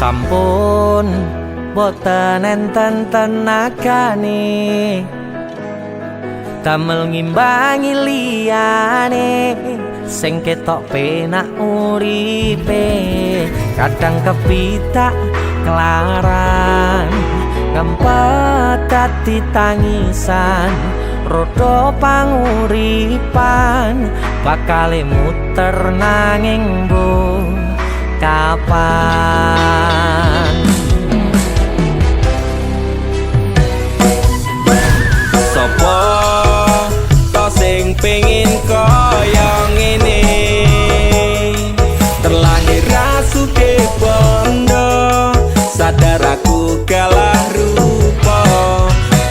sampun boten enten tenagane damel ngimbangi liyane sing ketok penak uripe kadang kepitak kelaran ngempet dadi tangisan rodo panguripan bakale muter nanging bu kapan sopo to sing pengin kaya ngene terlahir rasuke bondo sadar aku kalah rupa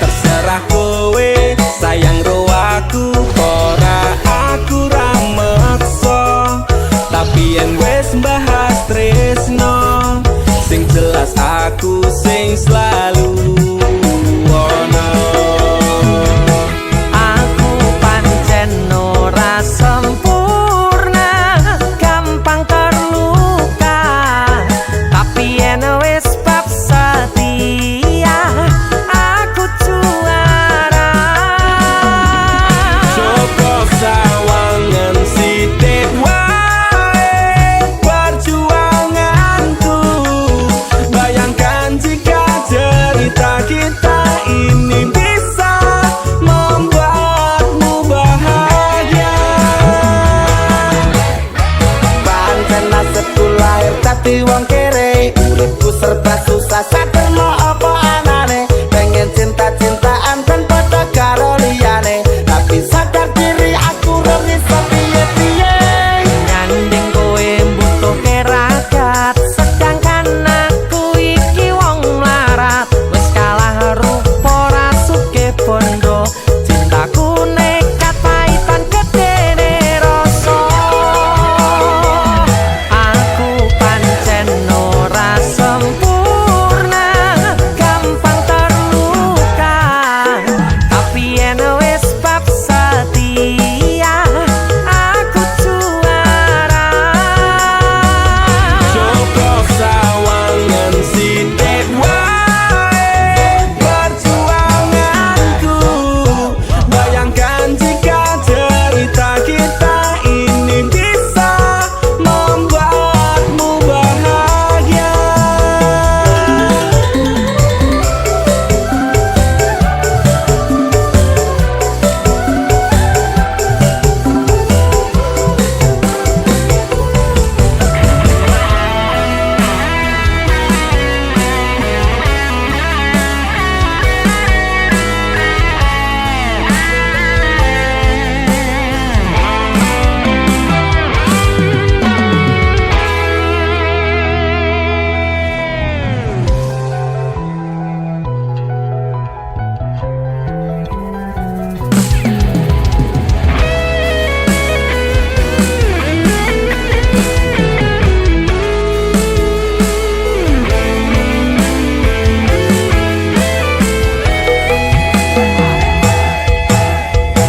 terserah kowe sayang ro aku ora aku ra maksa tapi yen wis bahas tresno sing jelas aku sing selalu ono aku pancen ora sempurna gampang terluka tapi yen wis bab setia aku juara Joko sawangan sithik wae perjuanganku bayangkan jika cerita kita ini bisa membuatmu bahagia pancen nasibku lahir dadi wong kere uripku serba susah saterno apa anane pengen cinta-cintaan dan padha karo liyane tapi sadar diri aku ora iso piye-piye nyanding kowe mbutuhke ragat sedangkan aku iki wong mlarat wis kalah rupa rasuke bondo cintaku nekat paitan gedene rasa aku pancen ora sempurna gampang terluka tapi yen wis bab setia aku juara Joko sawangan sithik wae perjuanganku bayangkan jika cerita kita ini bisa membuatmu bahagia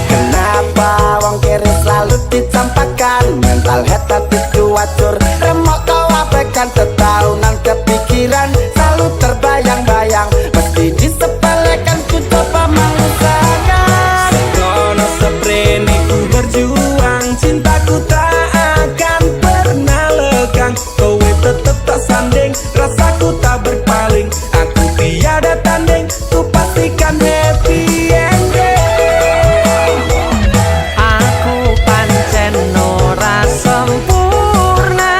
kenapa wong kere selalu dicampakan mental head tapi kuatur remok kau abaikan setaunan kepikiran selalu terbayang-bayang mesti disepelekan ku coba mengusahakan sekono seprene ku berjuang cintaku tak akan pernah lekang kowe tetep tak sanding rasaku tak berpaling aku tiada tanding ku pastikan happy ending aku pancen ora sempurna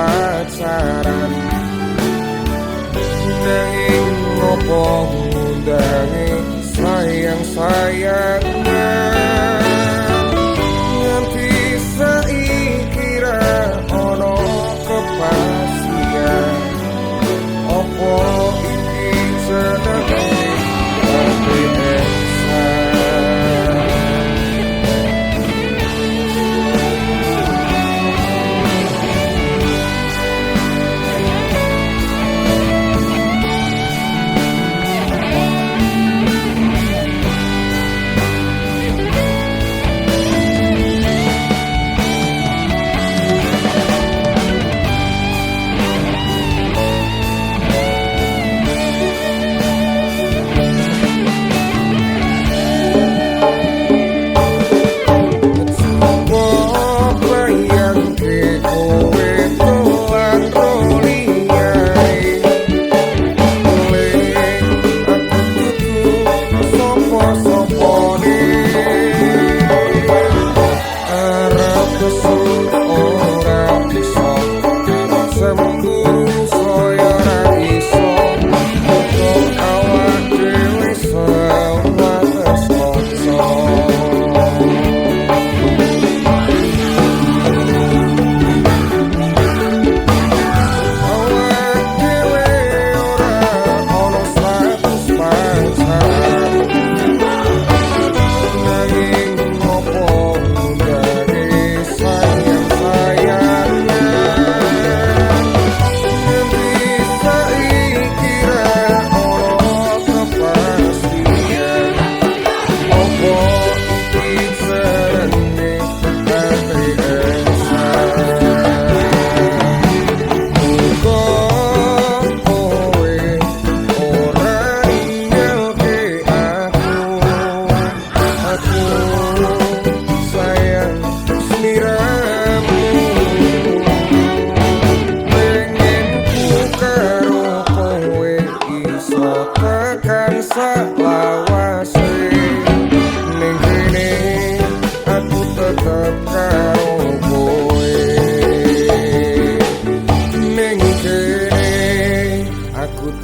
pacaran nanging ngopo ngundangi sayang-sayangan nganti saiki ra ono kepastian opo iki jenenge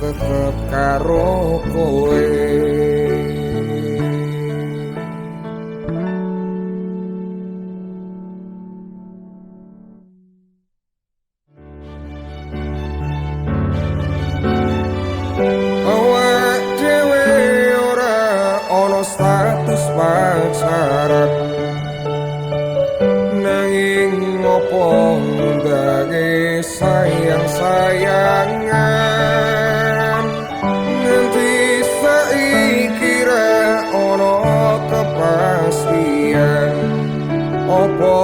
tetep karo kowe. Awak dhewe ora ono status pacaran, nanging ngopo ndake sayang-sayangan. Nganti saiki ra ono kepastian, opo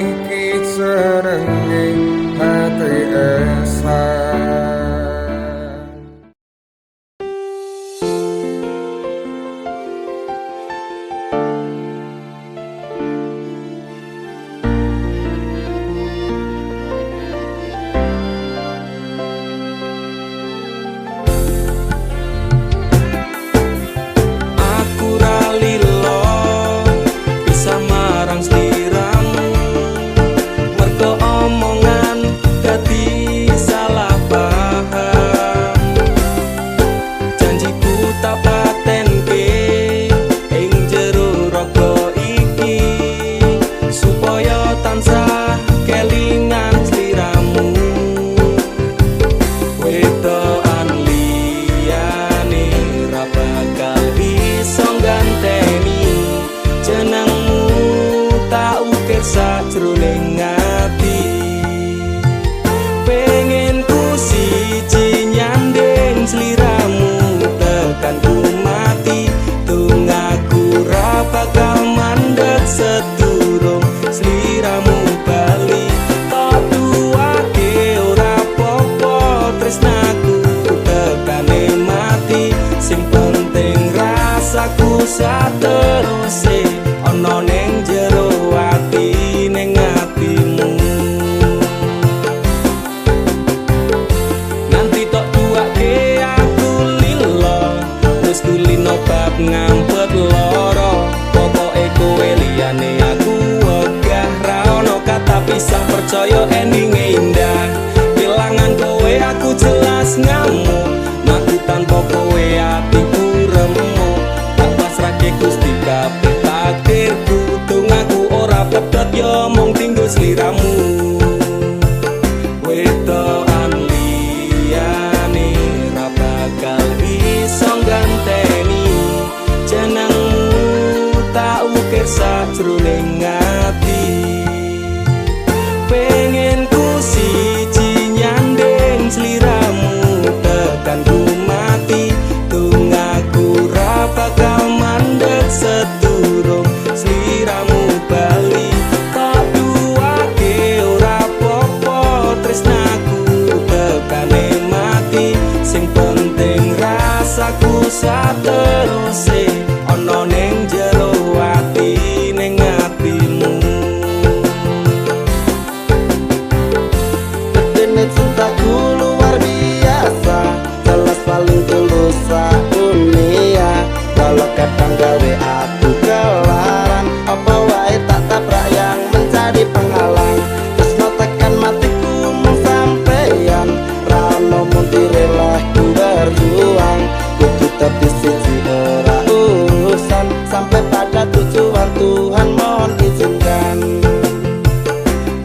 iki jenenge HTS-an. Sajroning ati pengen ku siji nyanding sliramu tekan ku mati, tunggaku ra bakal mandeg sedurung sliramu bali. Tok duwake ora apa-apa tresnaku tekane mati, sing penting rasaku sateruse ana ning jero ati. Bab ngampet loro, pokoke kowe liyane aku wegah ra ono kata pisah, percaya endinge indah. sliramu. Wedokan liyane ra bakal bisa ganteni jenengmu tak ukir sajroning ati. Pengen ku siji nyanding sliramu tekan ku mati, tungaku ra bakal mandeg sedurung sliramu bali. Tak duwake ora apa-apa tresnaku tekane mati, sing penting rasaku sateruse ana ning jero ati ning atimu. Betene cintaku luar biasa, jelas paling tulus dunia. Walau kadang gawe aku kelaran, apa wae tak tabrak yang menjadi penghalang. Tresno tekan matiku mung sampeyan, ra ono mundire lah ku berjuang. Kudu tapi siji ora urusan, sampai pada tujuan Tuhan mohon izinkan.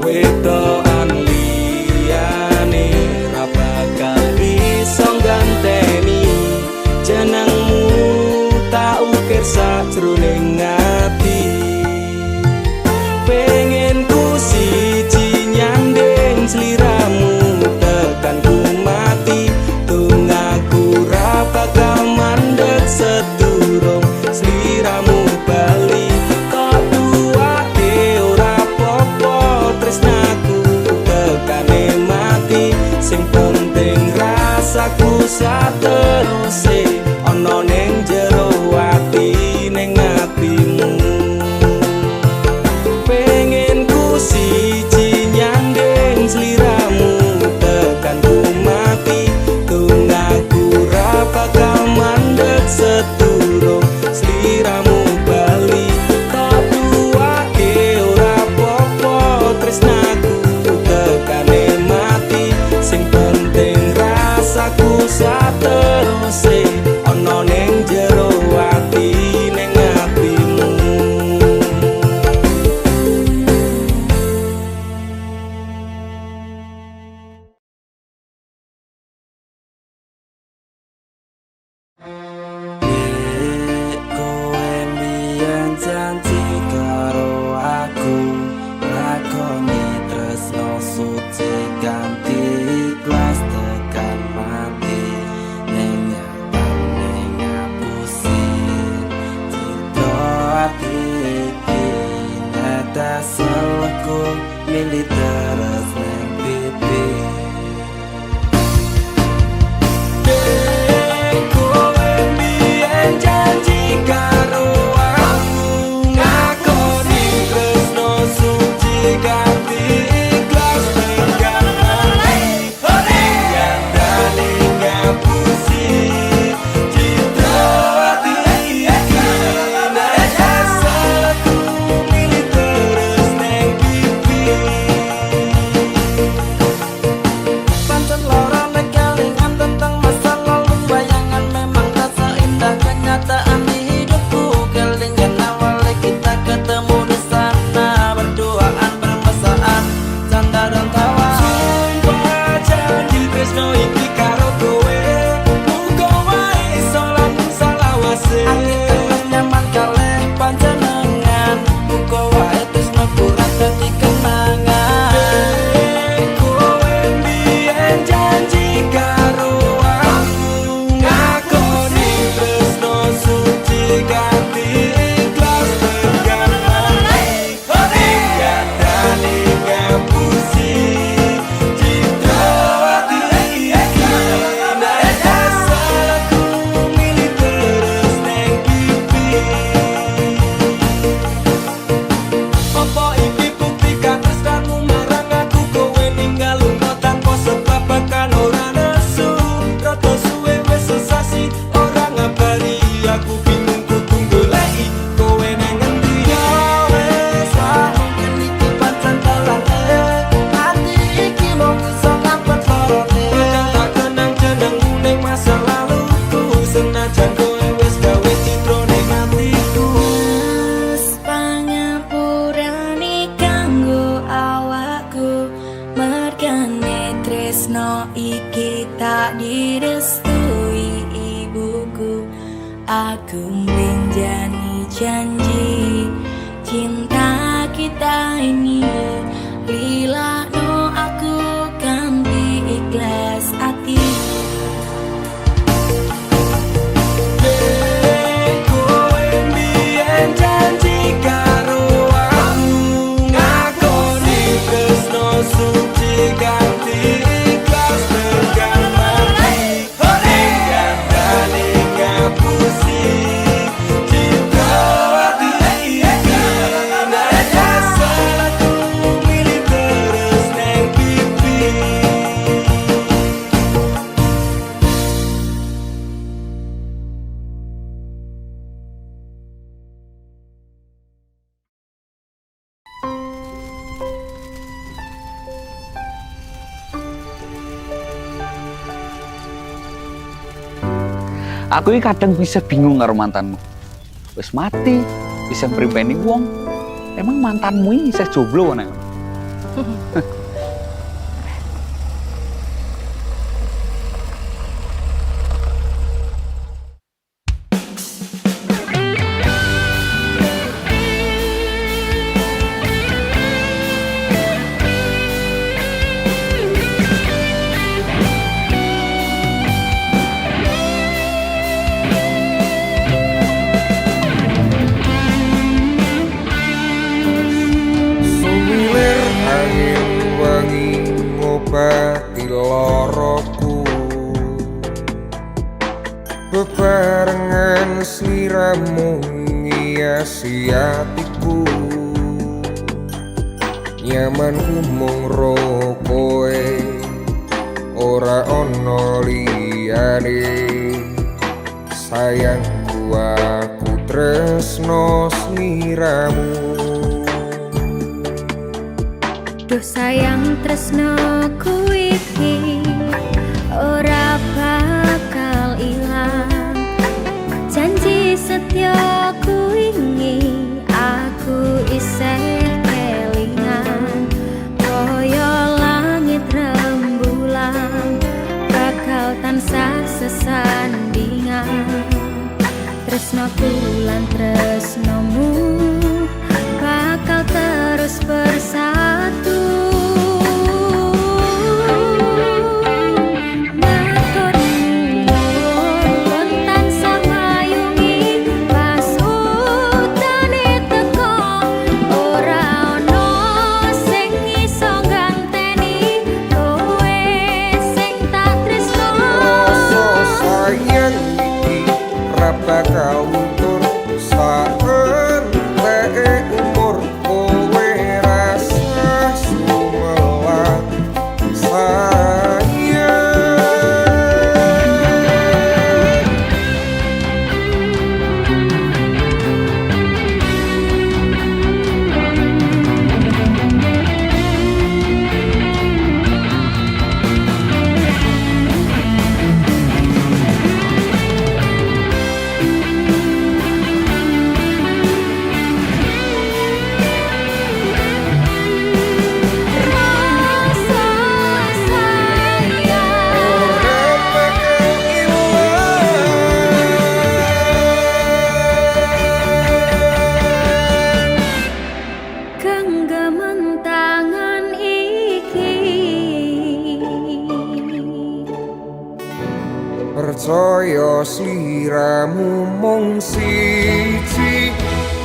Wedokan liyane ra bakal bisa ganteni jenengmu tak ukir sajroning ati. Pengen ku siji nyanding sliramu tekan ku mati, tungaku ra bakal mandeg sedurung sliramu bali. Tak duwake ora apa-apa tresnaku tekane mati, sing penting rasaku sateruse ana ning jero ati ning atimu. Pengen ku siji nyanding sliramu tekan ku mati, tungaku ra bakal mandeg sedurung sliramu bali. Tak duwake ora apa-apa tresnaku tekane mati, sing penting rasaku sateruse ana ning jero ati ning atimu. Kowe mbiyen janji karo aku, lakoni tresno suci ganti ikhlas tekan mati. Ning nyatane ngapusi cinta ati iki, netes selku milih terus ning pipi. Kowe mbiyen janji karo aku, ngakoni tresno suci ganti ikhlas tekan mati. Nyatane ngapusi cinta ati iki, netes selku milih terus ning pipi. Pancen lara nek kelingan tentang masa lalu, bayangan memang tak seindah kenyataan di hidupku. Kelingan awal kita ketemu di sana, berduaan bermesraan, canda dan tawa. Sumpah janji tresno iki karo kowe, muga wae iso langsung salawase. Ati teles nyaman kalih panjenengan, muga wae tresno kurang dadi kenangan. Kowe mbiyen janji karo aku, ngakoni tresno suci ganti ikhlas tekan mati. Nyatane ngapusi cinta ati iki, netes selku milih terus ning pipi. tak direstui ibuku. Aku menjadi janji cinta kita ini lila no aku kan ikhlas hati. Kowe mbiyen janji karo aku ngakoni tresno suci ganti ikhlas tekan mati. Hingga tani ngapusi cinta hati iki. Nek salahku milih terus neng pipi. Aku ini kadang bisa bingung karo mantanmu. Wis mati, bisa pribadi wong. Emang mantanmu ini bisa jomblo kan? Suwilir angin wangi ngobati loroku, bebarengan sliramu ngiasi hatiku. Nyamanku mung ro kowe, ora ono liyane. Sayangku aku tresno sliramu. Duh sayang tresnoku iki ora bakal ilang. Janji setiaku ini aku isih kelingan. Koyo langit rembulan bakal tansah sesandingan. Tresnoku lan tresnomu bakal terus bersatu. Matur nuwun lontan samayungi pas utane teko. Ora ono sing iso ganteni kowe sing tak tresno. Rasa sayang iki ra bakal luntur saentek umur. Kowe rasa sumelang sayang. Genggaman tangan iki Percaya sliramu mung siji,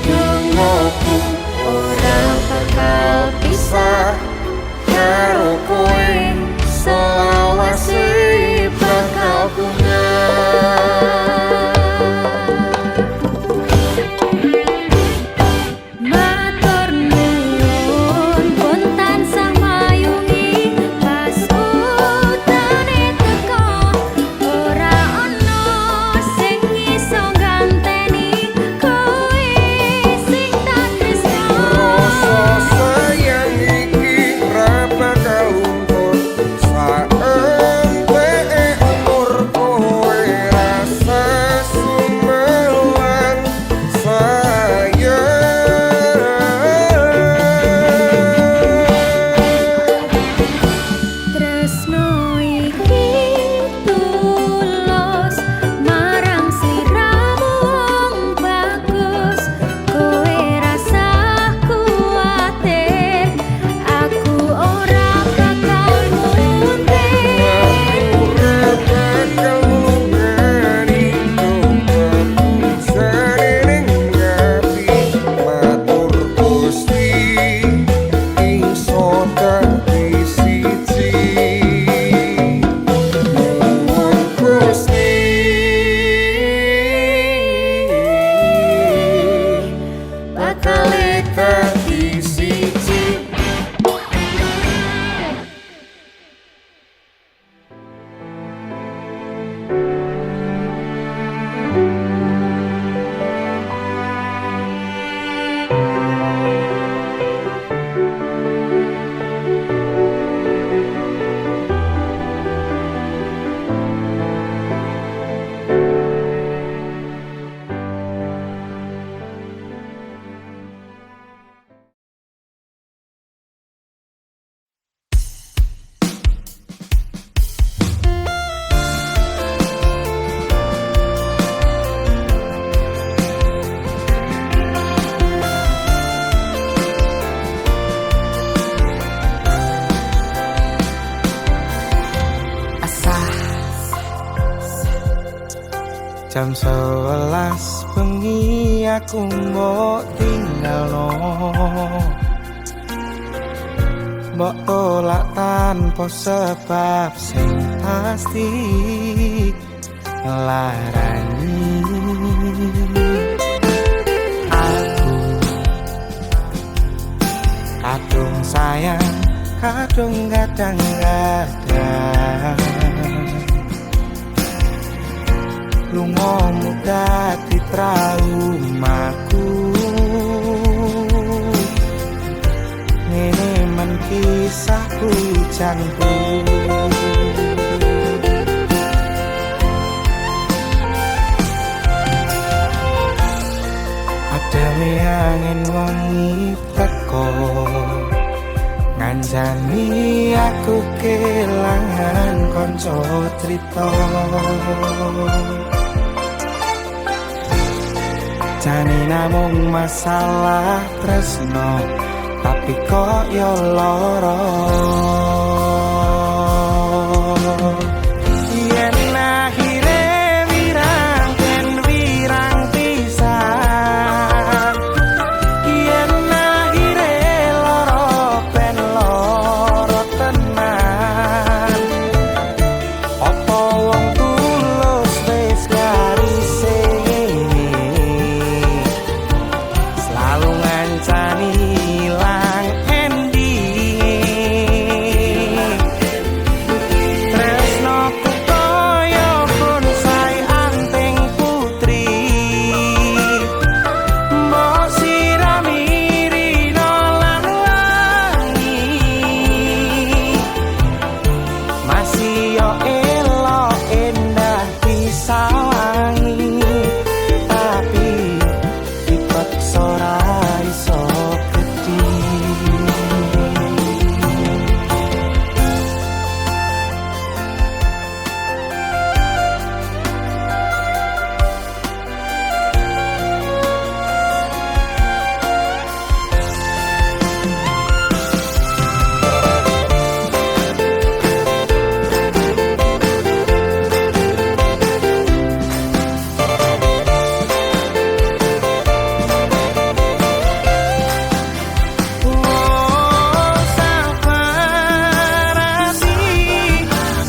Dungoku ora bakal pisah karo kowe selawase bakal Matur nuwun pun tansah mayungi pas utane teko. Ora ono sing iso ganteni kowe sing tak Jam 11 bengi aku mbok tinggalno, mbok tolak tanpa sebab sing pasti larani. Aku kadung sayang, kadung kadang-kadang lungamu dadi traumaku. Ngene men kisah hujanku. Ademe angin wangi teko nganjani aku kelangan konco cerita. Jane namung masalah tresno, tapi kok yo lara. Yen akhire wirang ten wirang pisan, yen akhire lara ben lara tenan. Apa wong tulus wis garise selalu ngancani ilang ending. Tresnoku kaya bonsai anting putri, mbok sirami rino lan wangi. Masih yo elok endah disawangi, tapi dipaksa ra iso gedhi.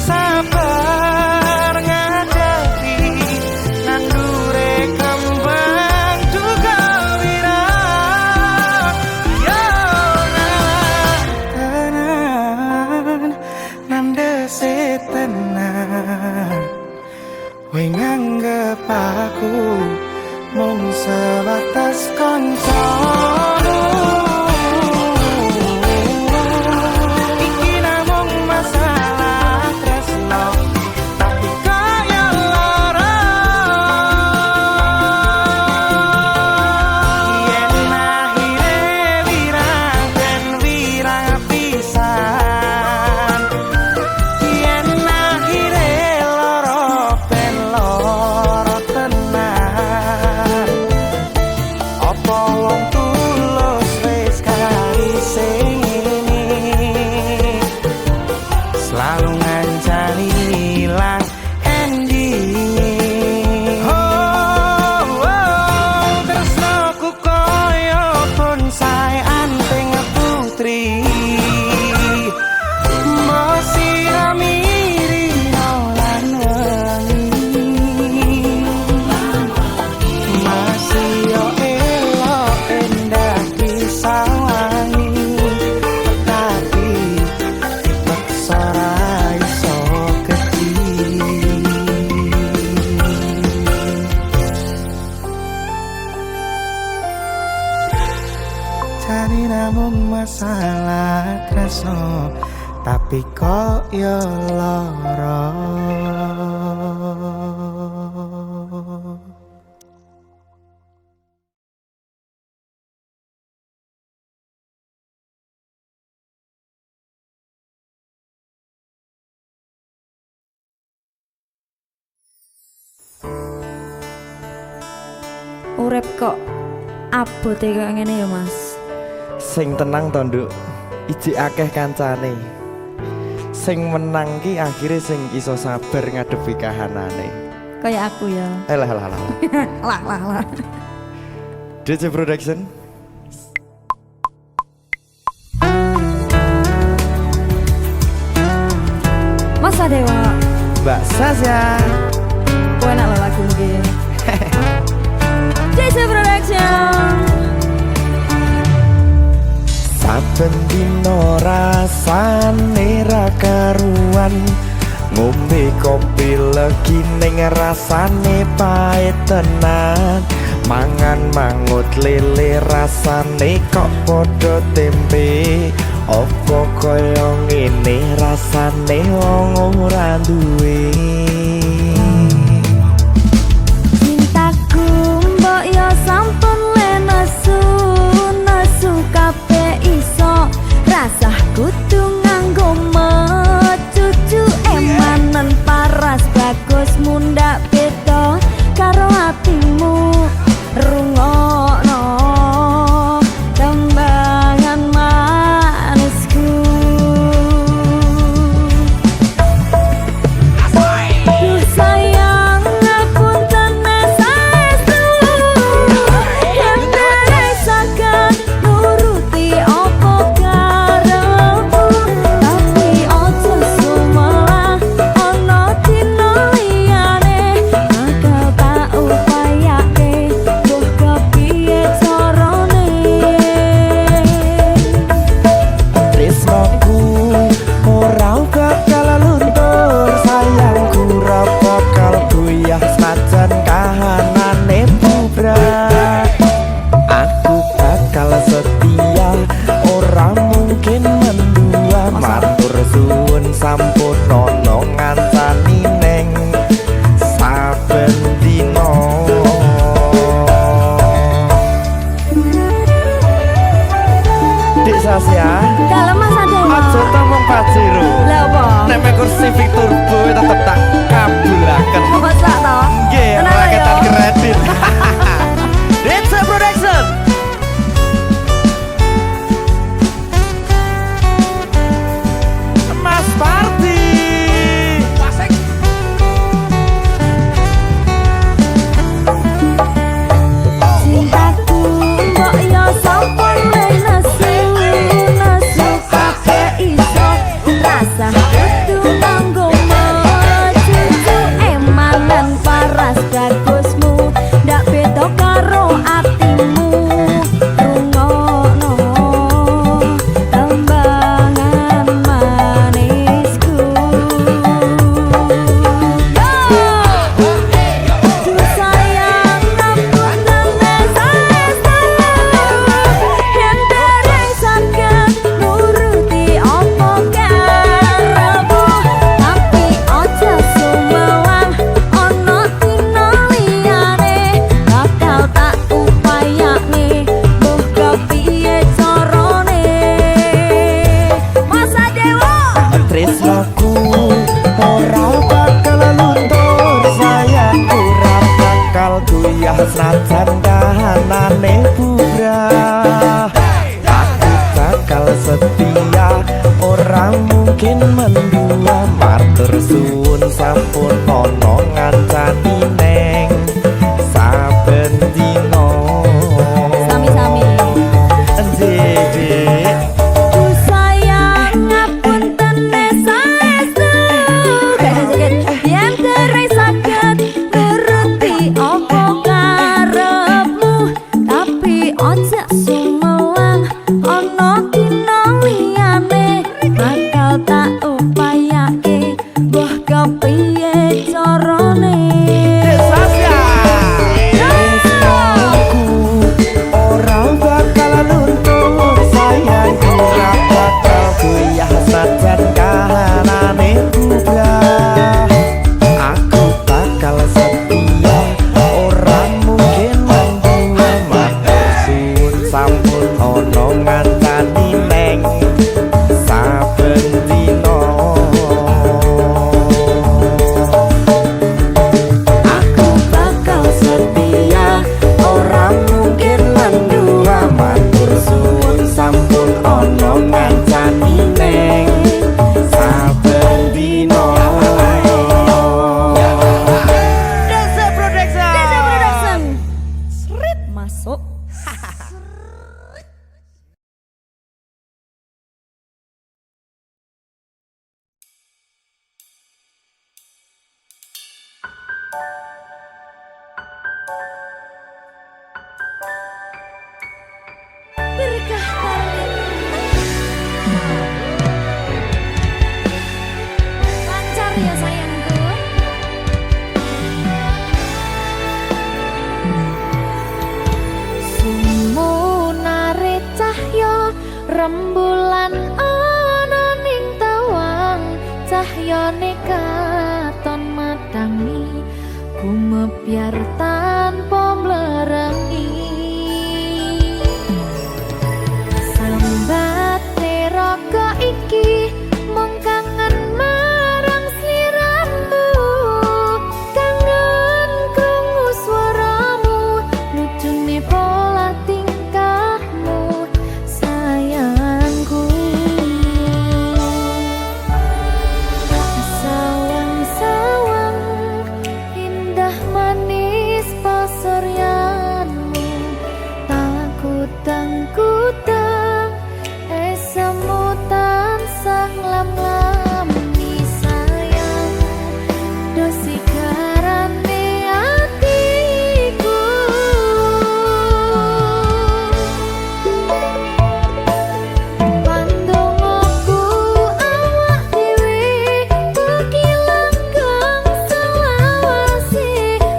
Sabar ngadepi nandure kembang juga wirang. Yo tenan nandese tenan, kowe nganggep aku mung sebatas kanca. Iki namung masalah tresno, tapi kaya lara. Yen akhire wirang ben wirang pisan, yen akhire lara ben lara tenan. Apa wong tulus wis karise ngene, selalu ngancani ilang ending. Tresnoku kaya bonsai anting putri, mbok sirami rino lan wangi. Masih yo elok endah disawangi, tapi dipaksa ra iso gedhi. Jane namung masalah tresno, tapi kok yo lara. Urip kok abote kok ngene ya, Mas. Sing tenang to, Nduk. Ijik akeh kancane. Sing menang ki akhire sing iso sabar ngadepi kahanane. kayak aku ya. Lah. Lah. DC Production. Masa Dewa, Mbak Sasya. kowe enak lo lagu iki. DC Production. Saben dino rasane ra karuan, ngombe kopi legi ning rasane pahit tenan, mangan mangut lele rasane kok padha tempe, opo kaya ngene rasane wong ora duwe. Cintaku mbok yo sampun le nesu kabeh iso, rasah kudu nganggo mecucu emanen paras bagus mundak beda karo atimu. Rungokno tembangan manisku. Duh sayang ngapunten saestu, yen dereng saged nuruti apa karepmu, tapi ojo sumelang ana dina liyane, bakal tak upayake mbuh kepiye carane. Tresnoku ora bakal luntur, sayangku ora bakal goyah senajan kahanane bubrah. Aku bakal setia, ora mungkin mendua, matur suwun sampun ana ngancani neng saben dina. Dik Sasya, Dalam Masa Dewa. Aja tamong paciro. Lah apa? Nek mekur Civic Turbo tetep tak kabulaken. Masa to? Nggih, Tenang raketan ayo. kredit. DC Production. Mas Party. Cintaku mbok yo sampun le nesu kabeh iso, rasah kudu nganggo mecucu emanen paras bagusmu, ndak beda karo atimu. Rungokno tembangan manisku. Duh sayang ngapunten saestu, yen dereng saged nuruti apa karepmu, tapi aja sumelang ana dina liyane, bakal tak upayane mbuh kepiye carane. Masa Dewa. Tresnoku ora bakal luntur, sayangku ora bakal goyah senajan kahanane bubrah. Aku bakal setia, ora mungkin mendua, matur suwun sampun ana ngancani neng saben dina. Sami-sami. Dik. Duh sayang ngapunten saestu, yen dereng saged nuruti apa karepmu, tapi aja sumelang ana dina liyane, bakal tak upayake mbuh kepiye carane. Berkah lancar ya sayangku. Sumunare cahya rembulan ana ning tawang, cahyane katon madangi gumebyar tanpa mlerengi. Sambate raga iki mung kangen marang sliramu, kangen krungu swaramu, lucune pola tingkahmu sayangku. Sawang-sawang indah manis pasuryanmu, tak kutang-kutang esamu tansah lam-lami sayang, dosi garane atiku. Pandongoku awak dhewe mugi langgeng selawase,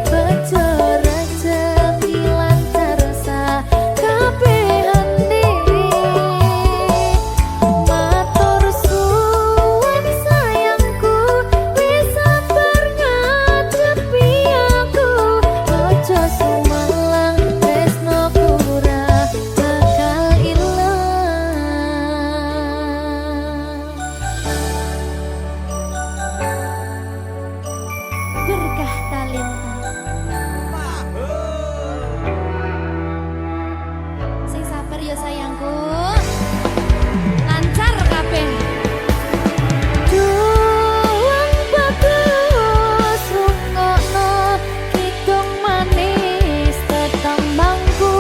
bejo rezeki lancar sakabehane. Matur suwun sayangku, wis sabar ngadepi aku, ojo sumelang tresnoku ora bakal ilang. Berkah talenta. Sing sabar ya sayangku. Lancar kabeh. Juang bagus rungokno kidung manis tetembangku,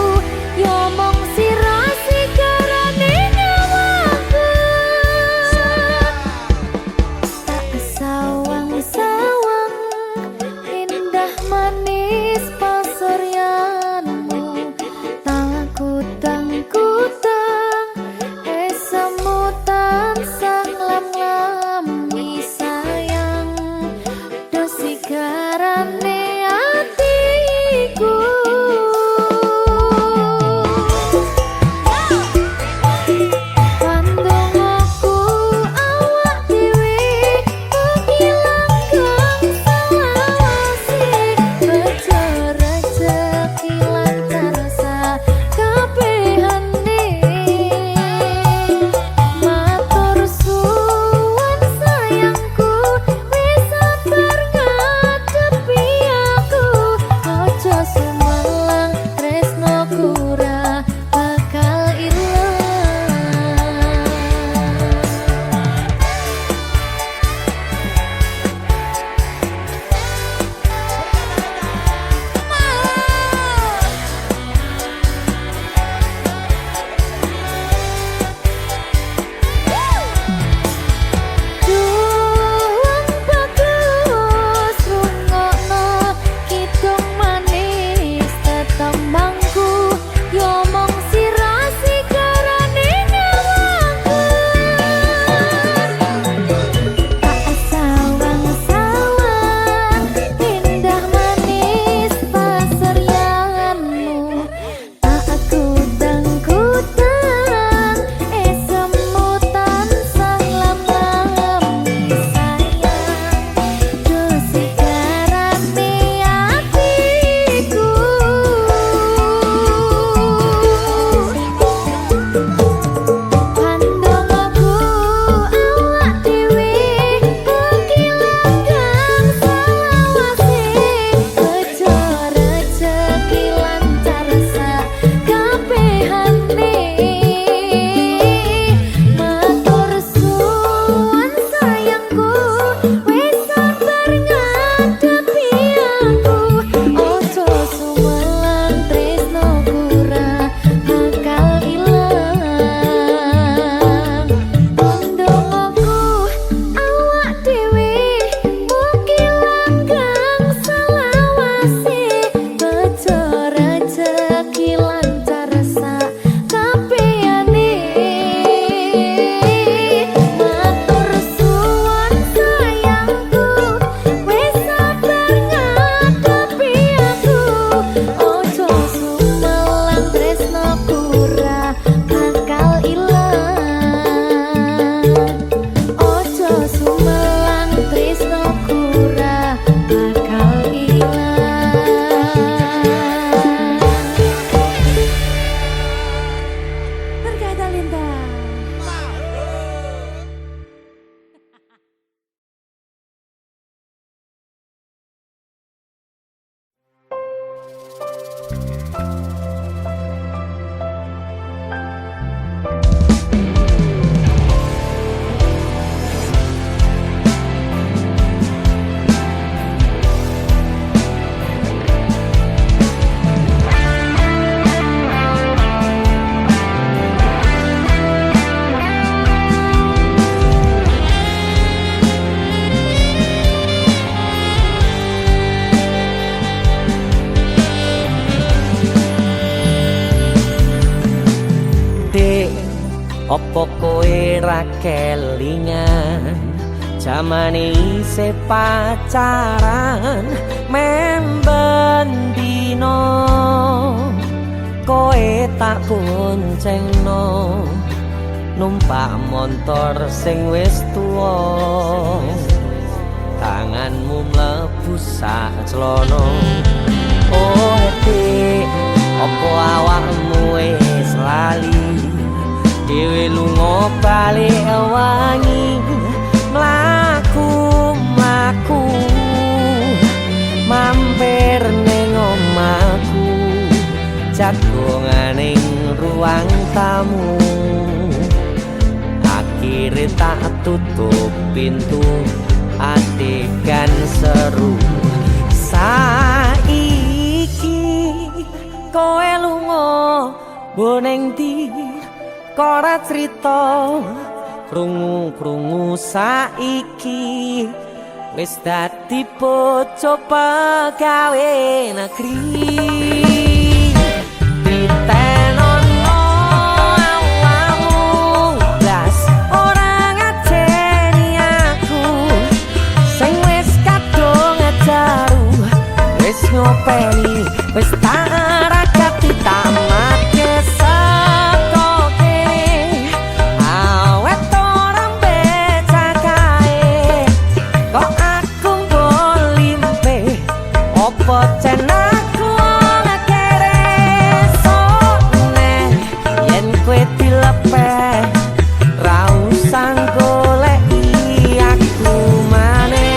yo mong sira sigarane nyawaku. Tak sawang-sawang indah manis pasuryanmu, tak kutang-kutang esamu tansah lam-lami sayang, dosi garane atiku. Pandongoku awak dhewe mugi langgeng selawase, bejo rezeki lancar sakabehane. Opo kowe ra kelingan jamane isih pacaran memben dino kowe tak boncengno numpak motor sing wis tuwa tanganmu mlebu sak celono oh dik opo awakmu wis lali dhewe lunga balik wangi mlaku mampir ning omahku jagonganing ruang tamu akhire tak tutup pintu adegan seru saiki kowe lunga boneng di kora crita krungu saiki wis dadi bojo pegawe negeri ditenono awakmu blas ora ngajeni aku sing wis kadung ajaru wis ngopeni wis tak ragati tamake saka kene awet ora becakae kok aku bolimpe opo cenaku ana kere sone yen kowe dilepeh ra usah goleki aku maneh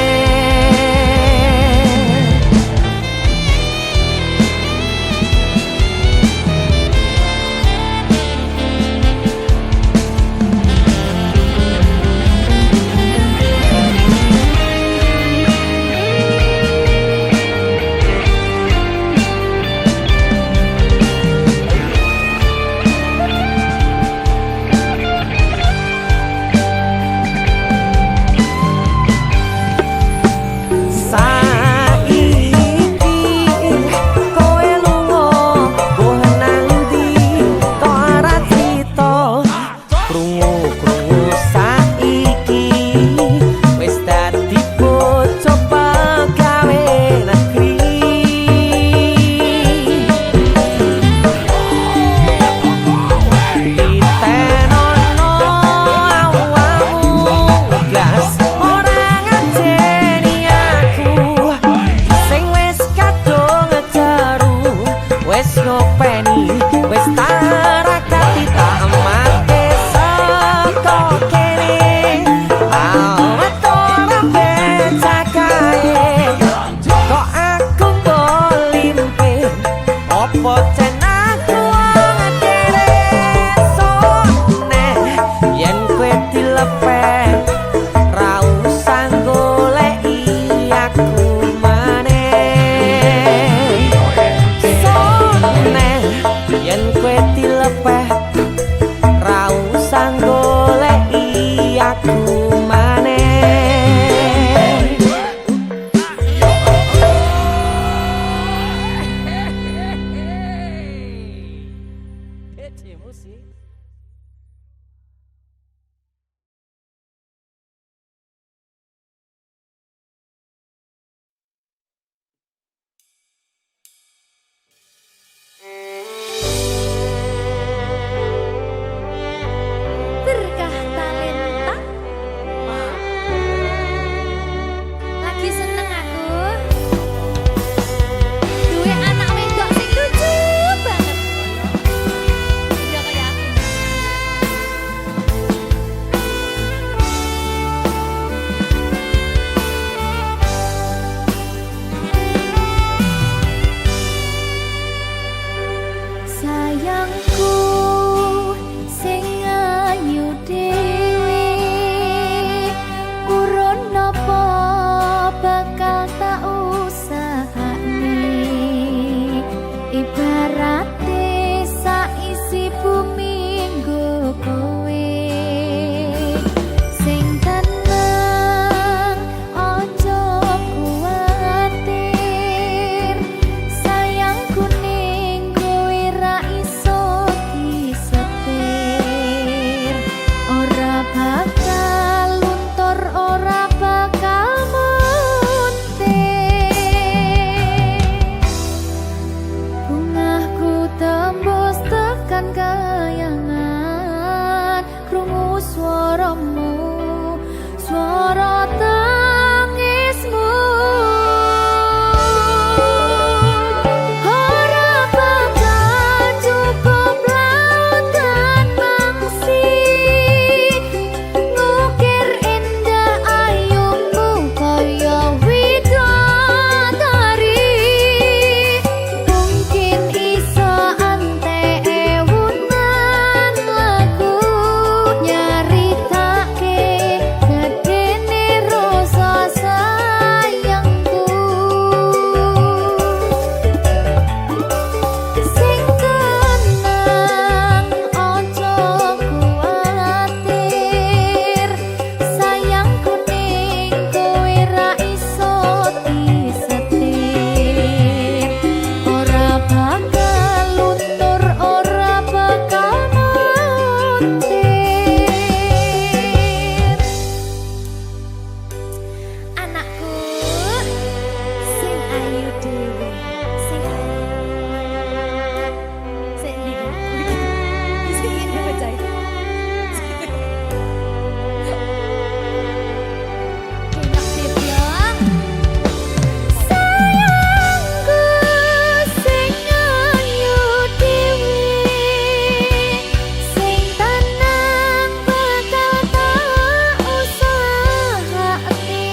Berkah talenta. Lagi seneng aku. Duwe anak wedok sing lucu banget. Udah kayak aku. Sayangku sing ayu dhewe urun napa bakal tak usahane ibarate saisi bumi nggo kowe sing tenang aja kuwatir sayangku ning kowe ra iso disetir bakal luntur ora bakal muntir bungahku tembus tekan kayangan krungu swaramu swara tangismu ora bakal cukup lautan mangsi ngukir indah ayumu kaya widodari mungkin iso ante ewunan lagu nyaritake gedene rasa sayangku sing tenang ojo kuwatir sayangku ning kowe ra iso disetir ora bakal luntur ora bakal muntir anakku sing ayu dhewe sing ini bacai enak sih ya sayangku sing ayu dhewe sing tenang bakal tak usahake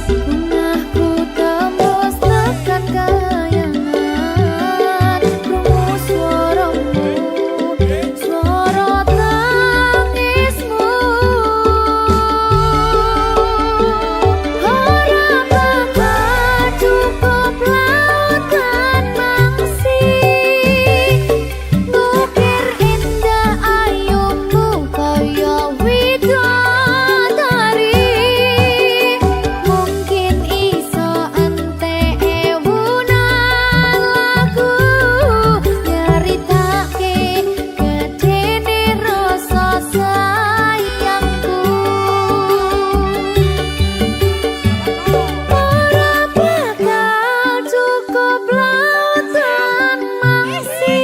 bungahku tembus tekan kayangan krungu swaramu swara tangismu ora bakal cukup lautan mangsi ngukir indah ayumu kaya widodari mungkin iso ente ewunan lagu nyaritake gedene rasa sayangku ora bakal cukup lautan mangsi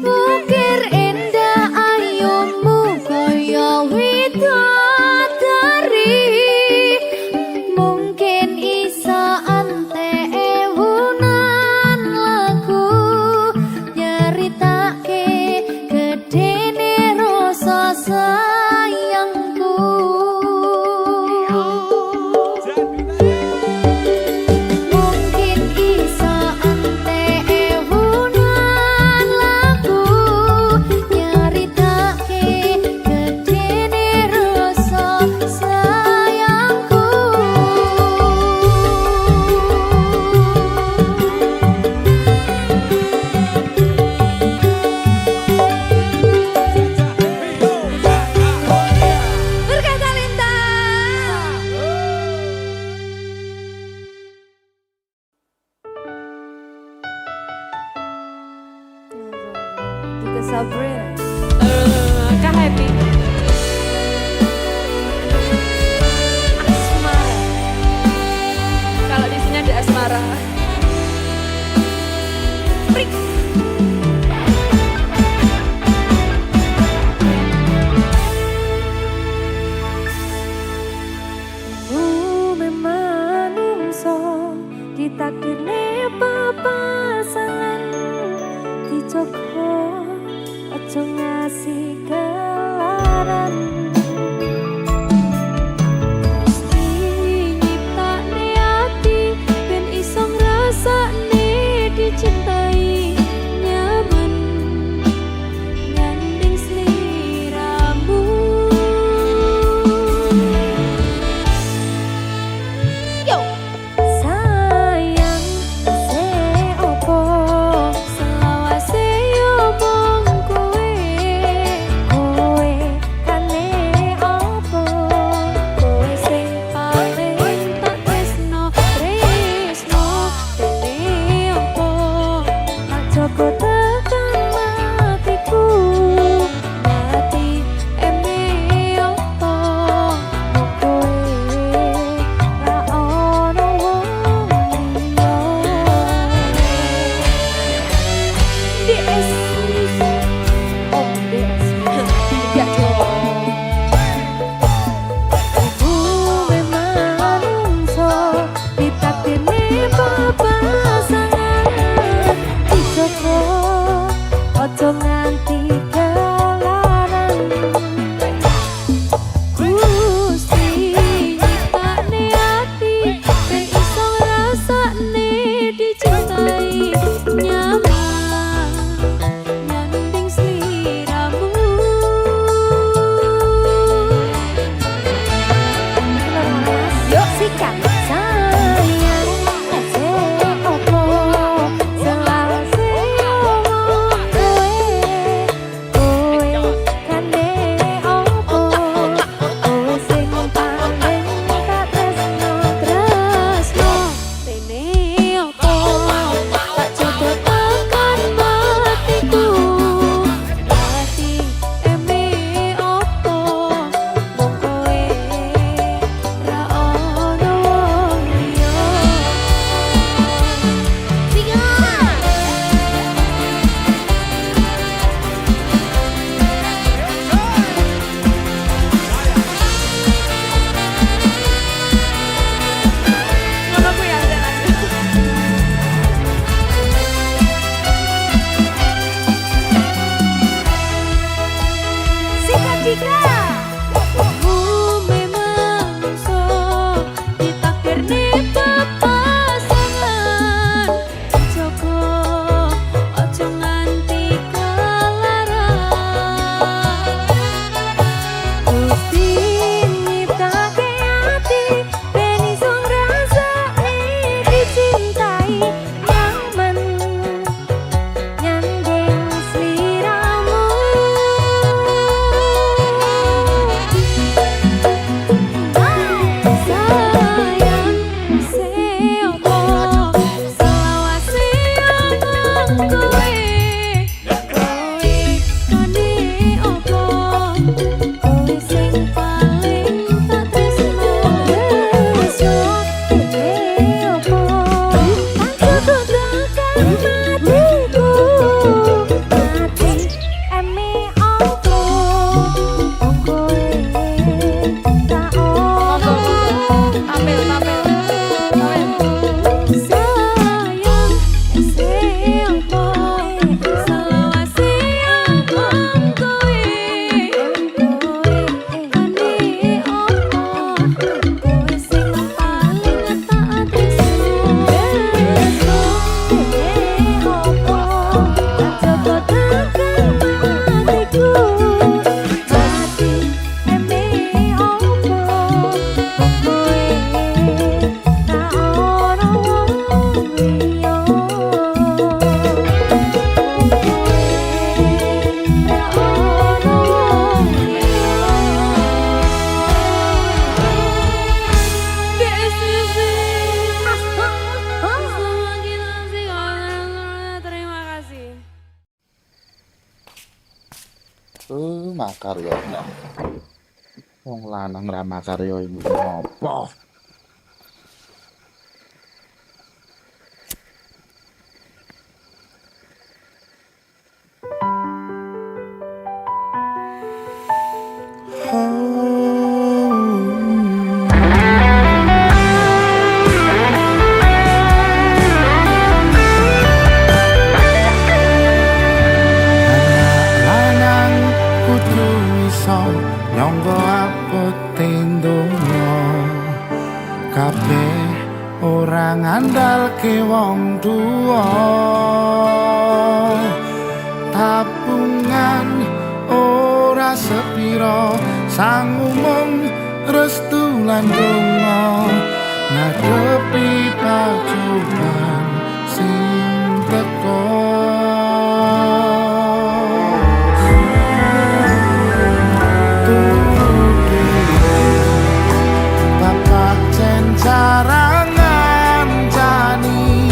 ngukir indah ayumu kaya widodari mungkin iso ante ewunan lagu nyaritake gedene rasa sayangku mungkin iso ante ewunan lagu nyaritake gedene rasa sayangku berkata lintang Tika Sabrina Kak Happy Asmara kalau di sini ada Asmara Prik manungso ditakdirne papasangan dijogo aja ngasih kelaran Gusti nyiptakne ati ben iso ngrasakne dicintai nyaman nyanding sliramu yo sayang se opo selawase yo mong kowe DS Music. Oh, DS Music. Ya dong. Aku memang manungso ditakdirne papasangan. Dijoko ojo nganti kelaran. Gusti nyiptakne ati ben iso ngrasakne dicintai. Nyaman nyanding sliramu. Yuk sikat sayang opo selawase omong kowe kane opo kowe sing paling tak tresno rene opo tak coba tekan matiku hati eme opo mong kowe ra ono wong liya. Sikat Dika. Aku memang so ditakdirne papasangan. Joko ojo nganti kelaran. Gusti nyiptake ati ben iso ngrasakne dicintai. Nyaman nyanding sliramu. Sayang seopo selawase omong kowe kane opo kowe sing paling tak tresno opo tak coba tekan matiku hati eme opo mong kowe tak ono sayang seopo selawase omong kowe kane opo kowe sing paling tak tresno opo tak coba tekan matiku hati eme opo kowe tak ono wong liya. DS Music. Terima kasih. Makaryo. Wong lanang ra makaryo iku ngopo? lanang kudu iso nyangga apote ndonga kabeh ora ngandalke wong tuwa tabungan ora sepiro sang umum restu lan donga ngadepi pacobaan sing teko. Bapak jen carangan jani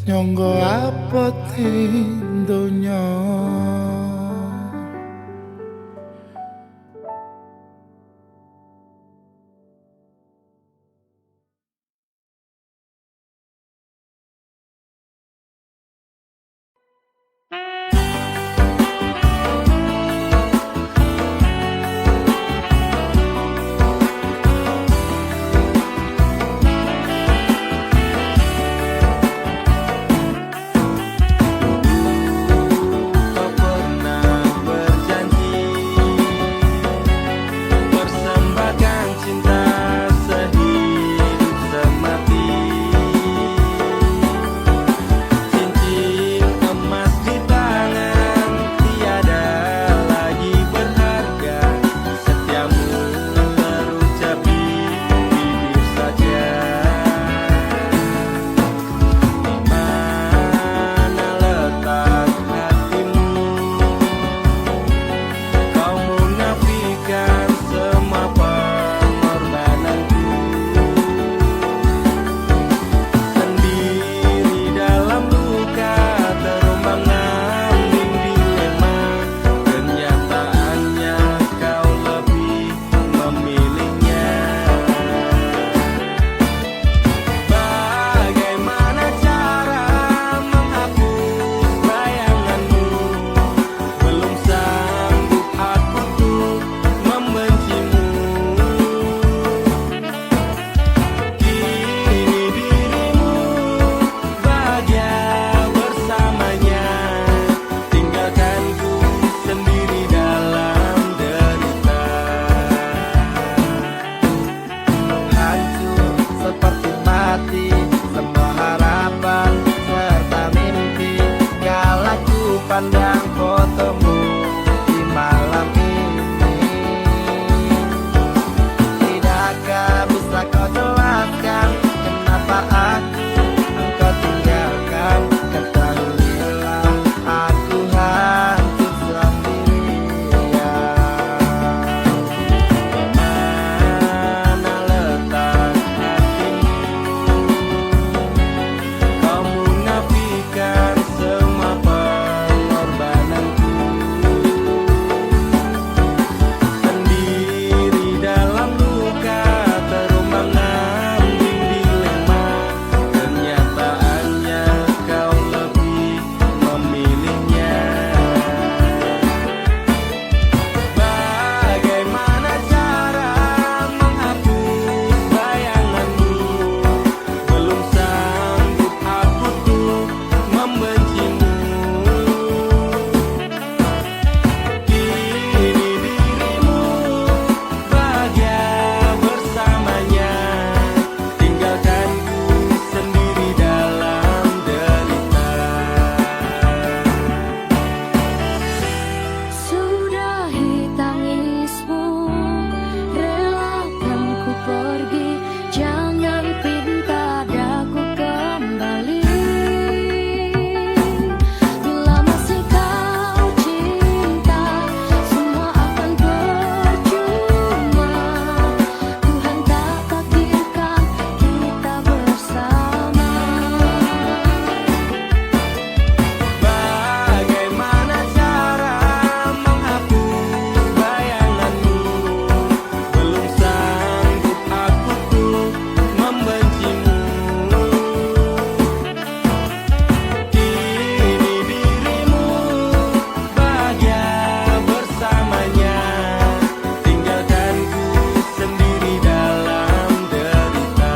nyangga apeting donya. Kau pernah berjanji persembahkan cinta sehidup semati. Cincin emas di tangan tiada lagi berharga. Setiamu terucap di bibir saja. Di mana letak hatimu? Kau munafikan semua pengorbananku. Sendiri dalam luka terombang-ambing dilema. Kenyataannya kau lebih memilihnya. Bagaimana cara menghapus bayanganmu? Belum sanggup aku tuh membencimu. Kini dirimu bahagia bersamanya. Tinggalkanku sendiri dalam derita. Hancur seperti mati semua harapan serta mimpi. Kala ku pandang fotomu di malam ini, tidakkah bisa kau jelaskan kenapa engkau tinggalkan? Ketahuilah aku hancur sendirian. Mana letak hatimu? Kau munafikan semua pengorbananku. Sendiri dalam luka terombang-ambing dilema. Kenyataannya kau lebih memilihnya. Bagaimana cara menghapus bayanganmu? Belum sanggup aku tuh membencimu. Kini dirimu bahagia bersamanya. Tinggalkanku sendiri dalam derita. Sudahi tangismu, relakan ku pergi, jangan pinta daku kembali. Bila masih kau cinta, semua akan percuma. Tuhan tak takdirkan kita bersama. Bagaimana cara menghapus bayanganmu? Belum sanggup aku tuh membencimu. Kini dirimu bahagia bersamanya. Tinggalkanku sendiri dalam derita.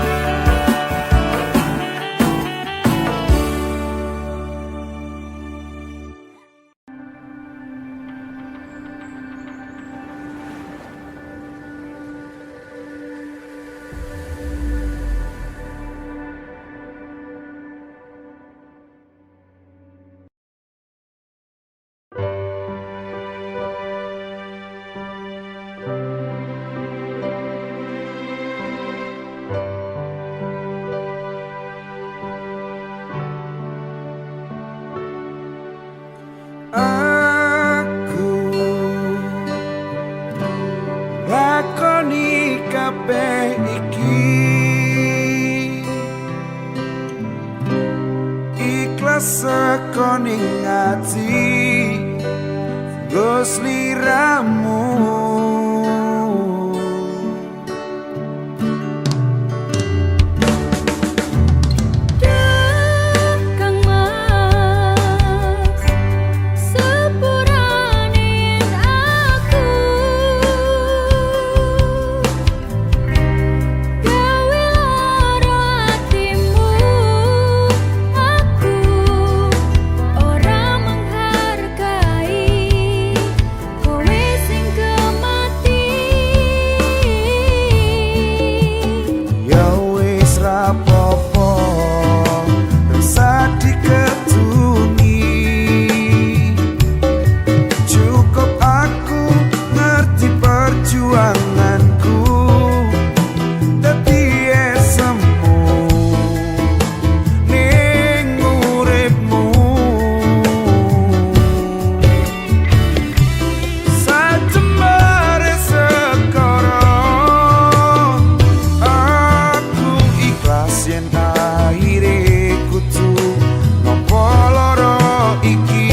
Aku lakoni kabeh iki teko ning ati Gus liramu Kang Mas sepuraning aku gawe lara atimu aku ora menghargai kowe sing kemati Ya wis rapopo rasa diketungi Cukup aku ngerti perjuanganku Dadi esemu ning uripmu Sajemare sekarang Aku ikhlas yen akhire kudu nampa lara iki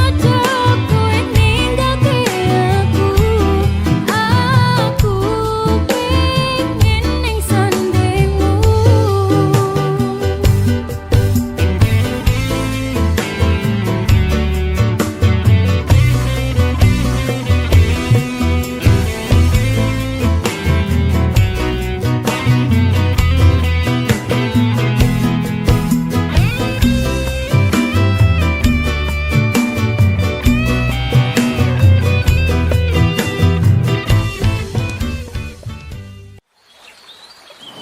aja kowe ninggake aku pengen ning sandengmu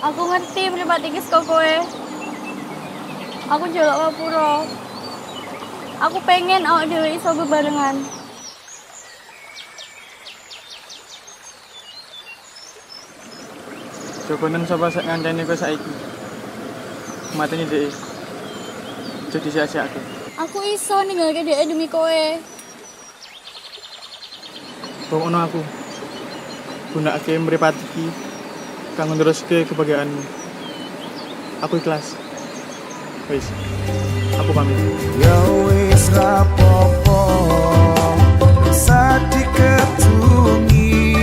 Aku ngerti pribadi iki saka kowe. Aku njaluk ngapura. Aku pengen awak dhewe iso bebarengan. Jokonen sapa sak ngancani kowe saiki. Mateni dhek. Jadi sia-siake. Aku iso ninggalke dhek demi kowe. Pokokno aku. Gunakake mripat iki kanggo neruske kebahagiaanmu. Aku ikhlas. Wis. Aku pamit. Ya wis rapopo rasa diketungi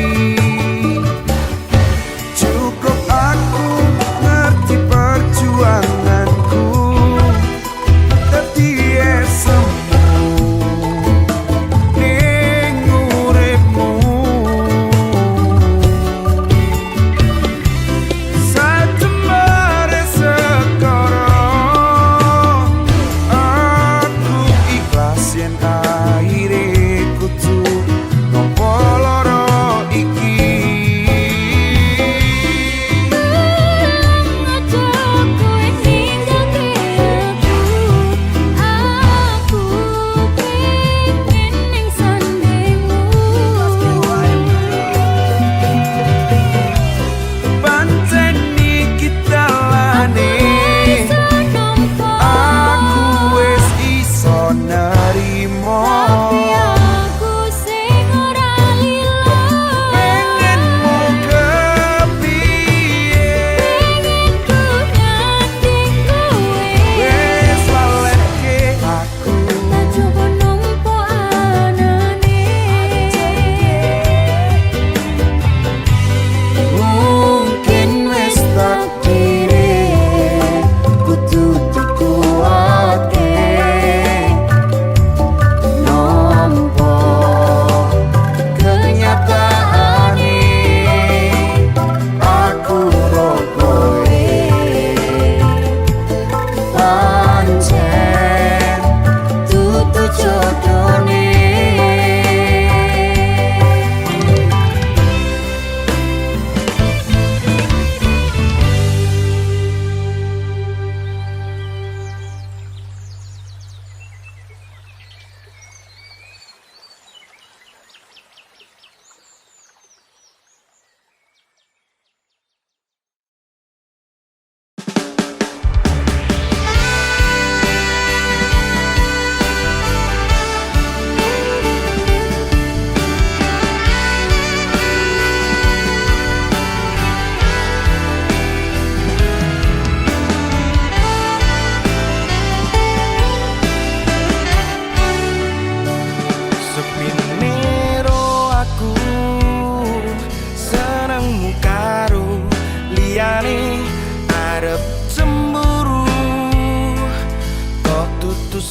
Cukup aku ngerti perjuanganku Dadi esemu ning uripmu Sajemare sekarang Aku ikhlas yen akhire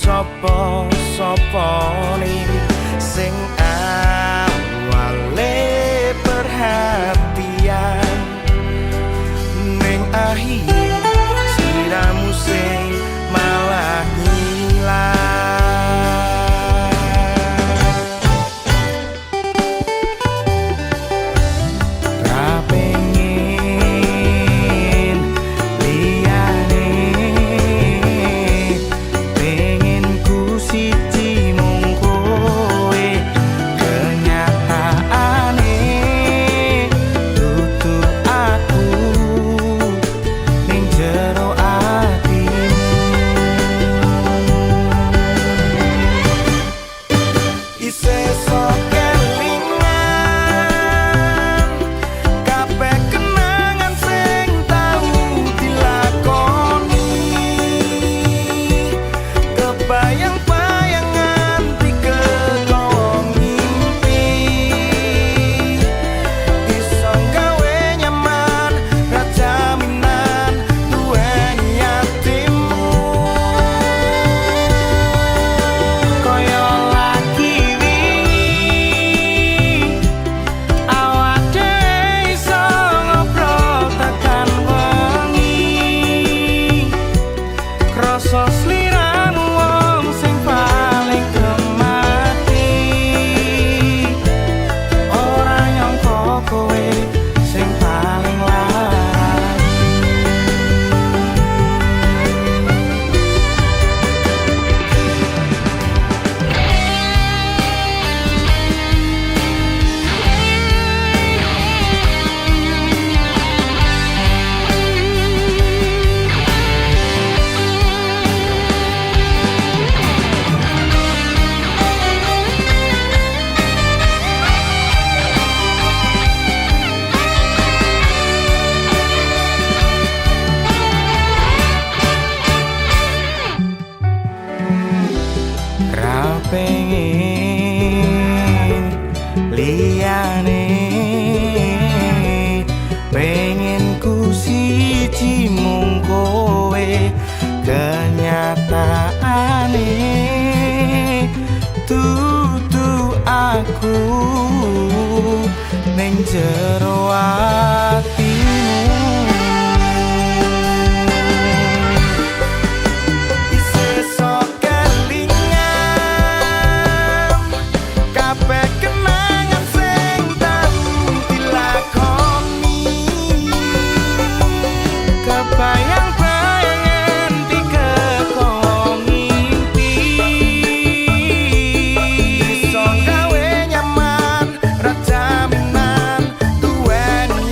sapa-sapane sing awale perhatian ning akhir siramu sing malah hilang. Ra pengen liyane, pengen ku siji mung kowe, kenyataane dudu aku ning jero atimu. Isih sok kelingan kabeh kenangan sing tau dilakoni, kebayang-bayangan dikegawa mimpi, iso gawe nyaman ra jaminan duweni atimu. Kaya lagi wingi awak dhewe iso ngobrol tekan wengi, krasa sliramu wong sing paling kemati, ora nyangka kowe sing paling lali. Ra pengen liyane, pengen ku siji mung kowe, kenyataane dudu aku ning jero atimu. Isih sok kelingan kabeh kenangan sing tau dilakoni, kebayang-bayangan dikegawa mimpi, iso gawe nyaman ra jaminan duweni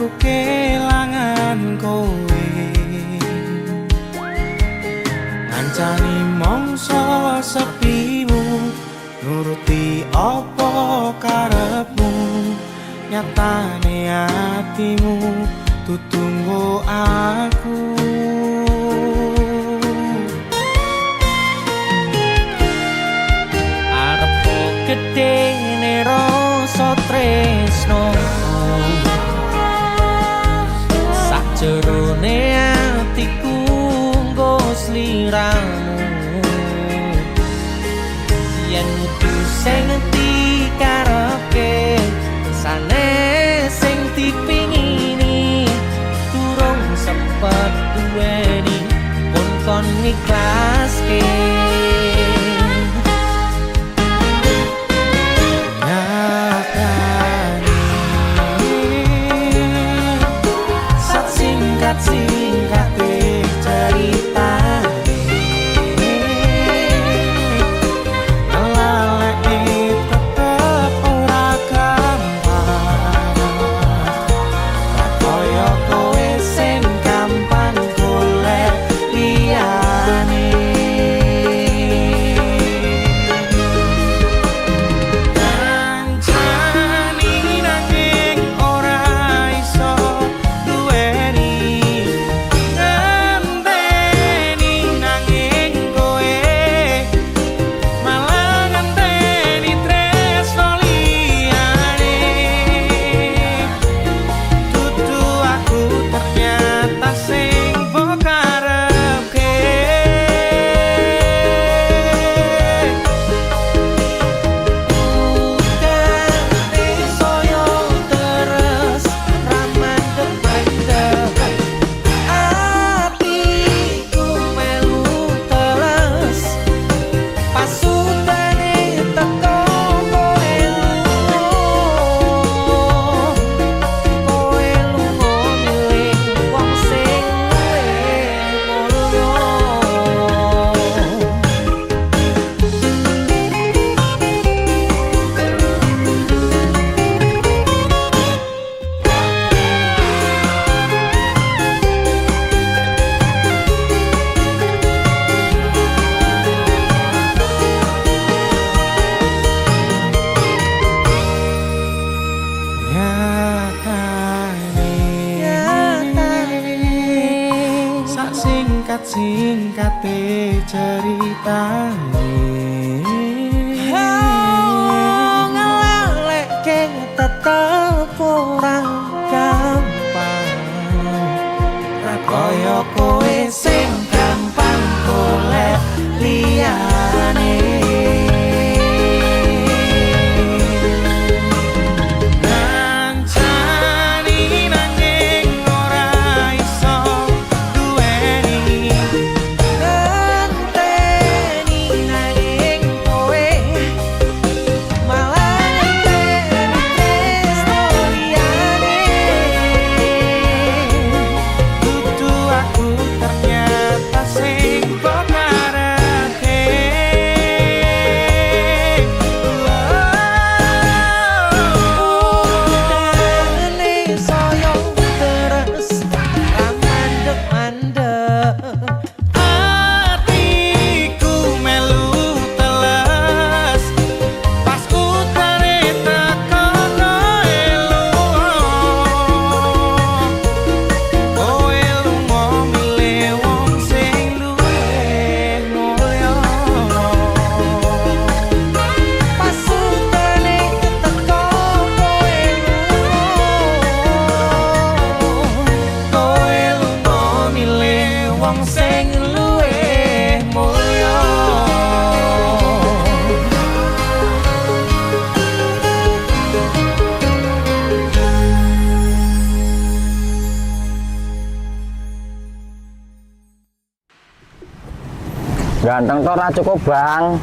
aku kelangan kowe ngancani mongso sepimu nuruti apa karepmu nyatane hatimu tutunggu aku arepku gede rasa tresno sakjerone atiku nggo sliramu yen kudu sing dikarepe sane sing dipingini durung sempet duweni pun kon ikhlaske singkat-singkate ceritane ngelalekne tetep ora gampang kaya kowe sing gampang golek liyane kancani nanging ora iso duweni singkate ceritane ngelalekke tetep ora gampang ra kaya kowe sing gampang golek liyane Ganteng tora cukup bang.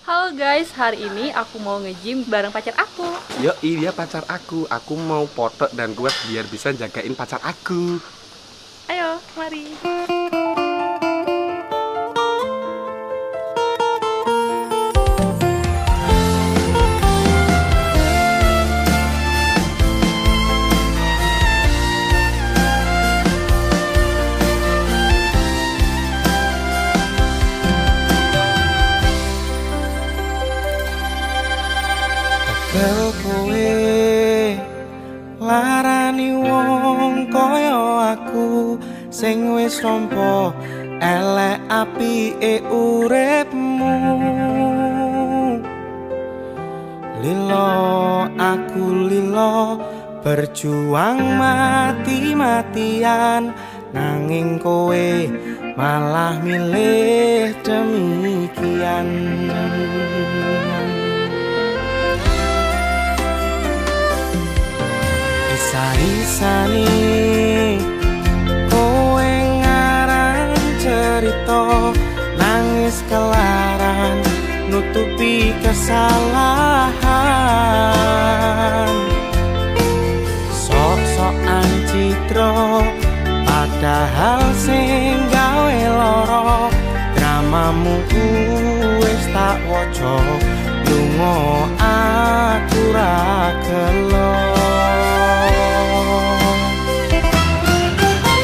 Halo guys, hari ini aku mau nge-gym bareng pacar aku. Yo, iya pacar aku. Aku mau foto dan kuat biar bisa jagain pacar aku. Ayo, mari. Tekel kowe larani wong koyo aku sing wis nampa elek apike uripmu. Lilo aku lilo berjuang mati-matian nanging kowe malah milih demikian. Isa-isani kowe ngarang cerita nangis kelaran nutupi kesalahan sok-sokan citro padahal sing gawe loro dramamu wis tak waca lunga aku ra gelo.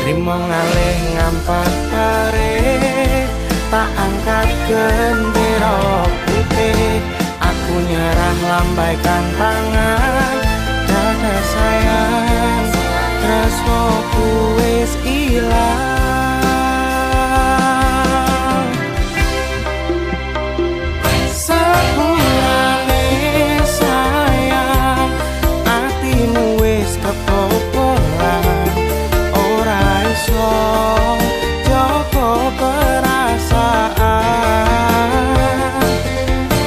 Rimo ngalih ngampat pare tak angkat gendera putih. Aku nyerah lambaikan tangan dada sayang tresnoku wis ilang. Sepurane sayang atimu wis kebobolan ora iso joko perasaan.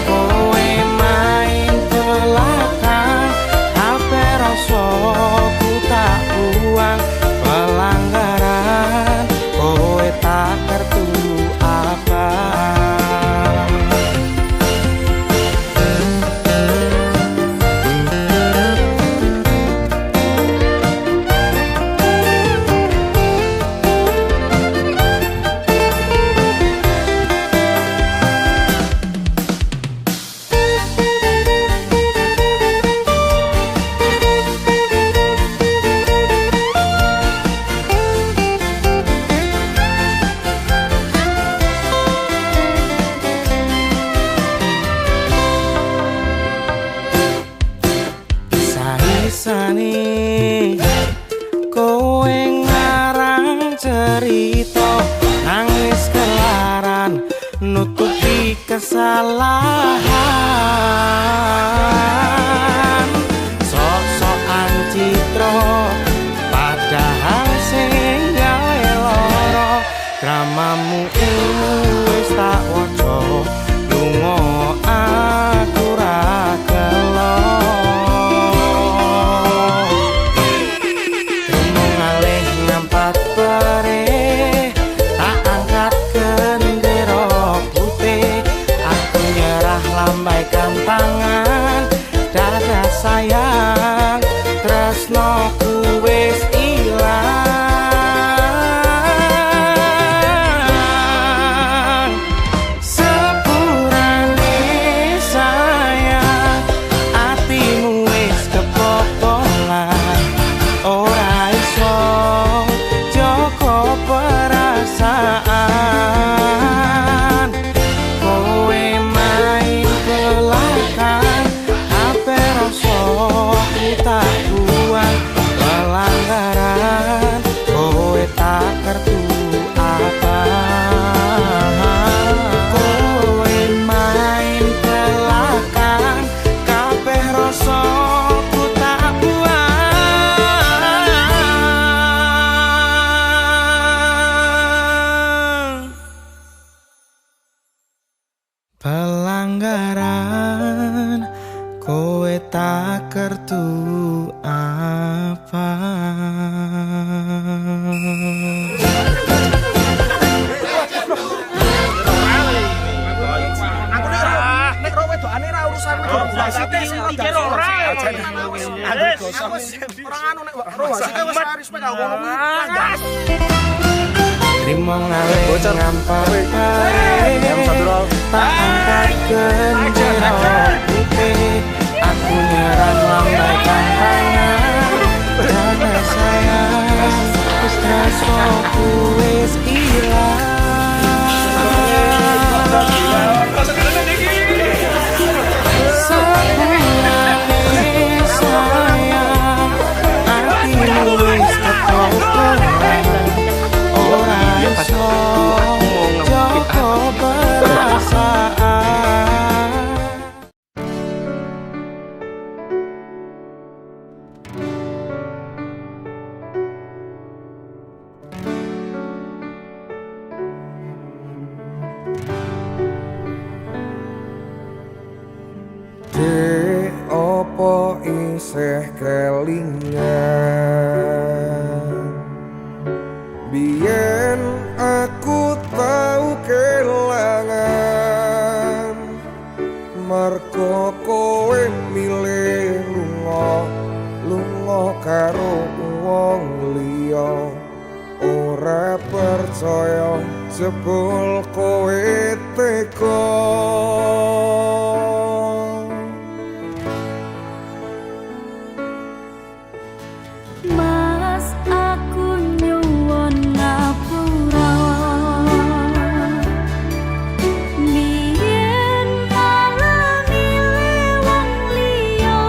Kowe main belakang hape rasa ku tak buang pelanggaran kowe tak kertu apa. Isa-isani kowe ngarang cerita nangis kelaran nutupi kesalahan sok-sokan citro padahal sing gawe loro dramamu wis tak waca lunga aku ra gelo. Ngampat pare tak angkat gendera putih. Aku nyerah lambaikan tangan dada sayang tresnoku wis ilang. Sepurane sayang atimu wis kebobolan ora iso joko perasaan. Kowe main belakang hape rasa ku tak buang pelanggaran kowe tak kertu apa. Kowe main belakang kabeh rasa ku tak buang. Pelanggaran kowe tak kertu apa. respect aku ngono kuwi. Trimo ngale ngampar Yang satu roll. tak angkat gendera putih. Aku nyerah lambaikan tangan karena sayang rasaku wis ilang. Opo isih kelingan biyen aku tau kelangan mergo kowe milih lunga karo wong liya ora percaya jebul kowe teko. Mas aku nyuwun ngapura biyen malah milih wong liya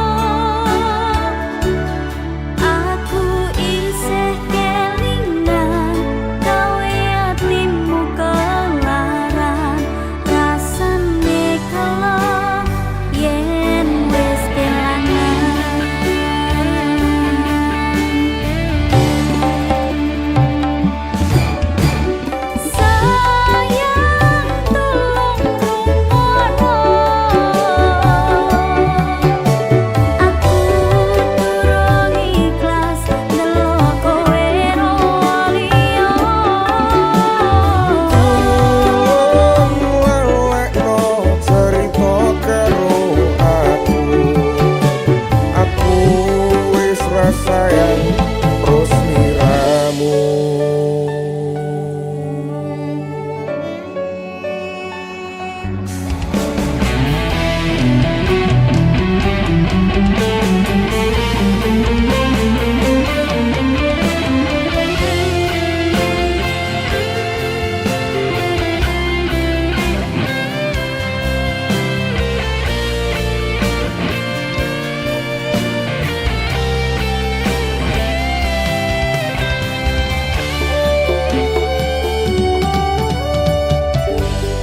aku isih kelingan gawe atimu kelaran rasane kala yen wis kelangan. Sayang tolong rumono aku durung ikhlas ndelok kowe ro liya Lelekno cerita karo aku wis rasayang terus miramu.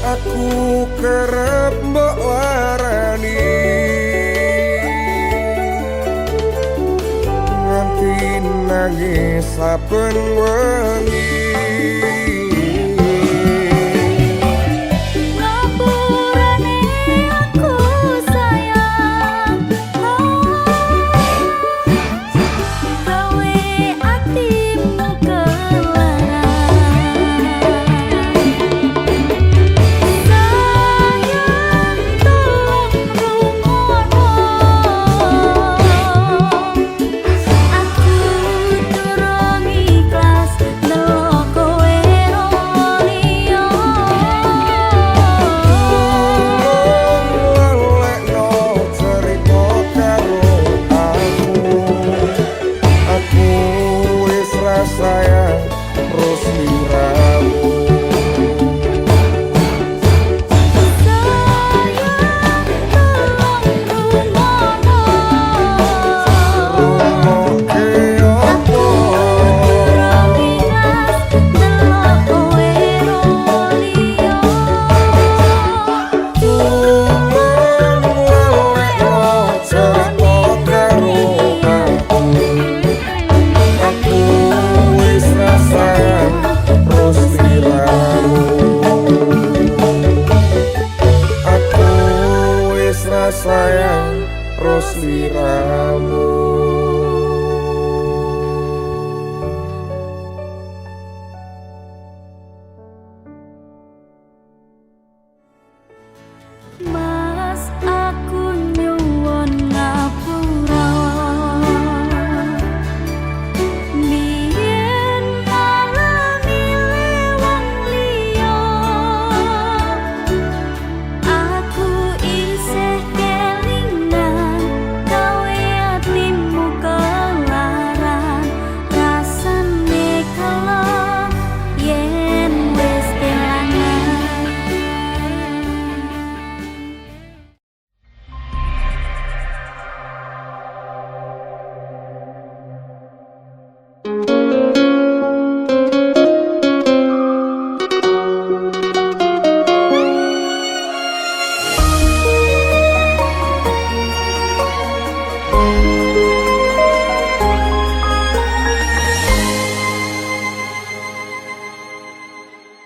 Aku kerep mbok larani nganti nangis saben wengi. ngapurane aku sayang gawe atimu kelaran. Sayang tolong rumono aku durung ikhlas ndelok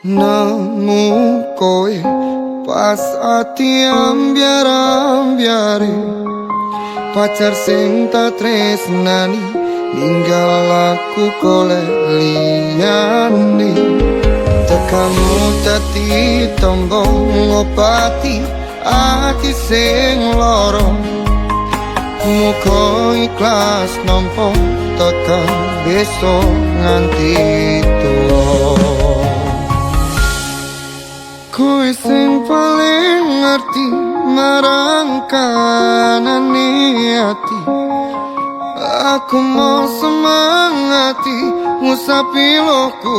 Nemu kowe pas ati ambyar-ambyare pacar sing tak tresnani ninggal aku golek liyane tekamu dadi tombo ngobati ati sing loro muga ikhlas nampa tekan besok nganti tuwa kowe sing paling ngerti marang kanane ati aku mau semangati ngusapi loku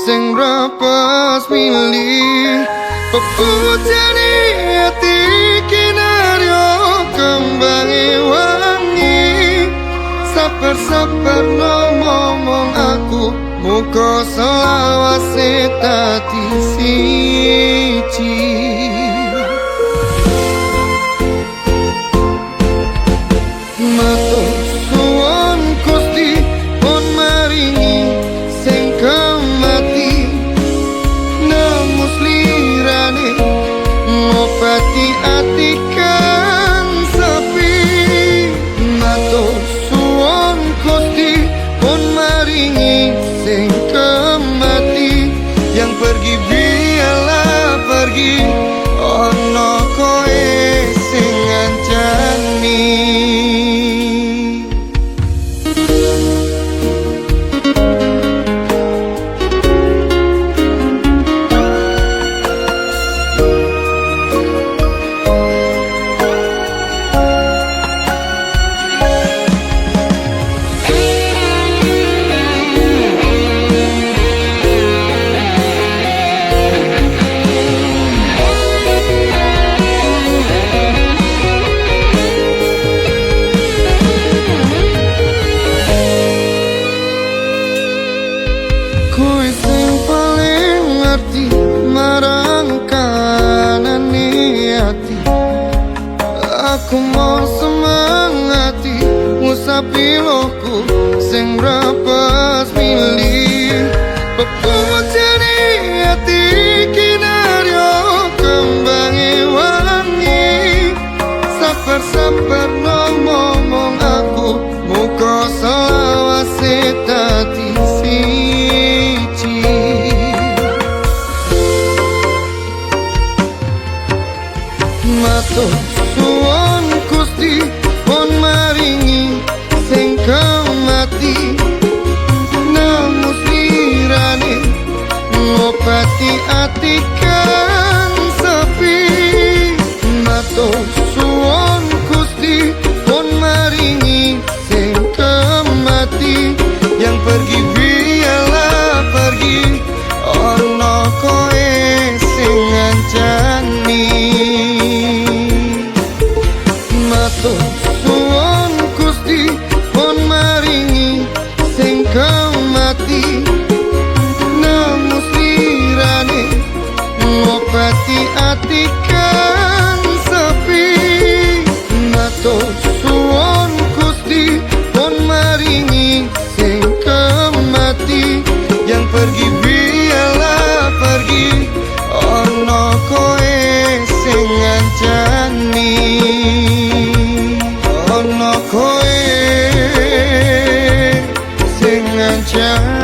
sing rapas milih pepujane ati kinaryo kembangi wangi sabar-sabar ngomong aku muka selawase tadi siji matur suwun Gusti pun maringi sing kemati nemus lirane ngobati ati kang sepi matur suwun Gusti pun maringi sing kemati yang pergi biarlah pergi ono koe sing ngancani kowe sing paling ngerti marang kanane ati aku mau semangati ngusapi loku sing rapas milih pepujane ati kinaryo kembangi wangi sabar-sabar ngomong aku muka selawase tadi siji matur suwun Gusti pun maringi sing kemati nemus lirane ngobati ati kang sepi matur suwun Gusti pun maringi sing kemati yang pergi biarlah pergi ono koe sing ngancani matur suwun Gusti pun maringi sing kemati nemus lirane ngobati ati kang sepi matur suwun Gusti pun maringi sing kemati yang pergi biarlah pergi ono koe sing ngancani ono koe sing ngancani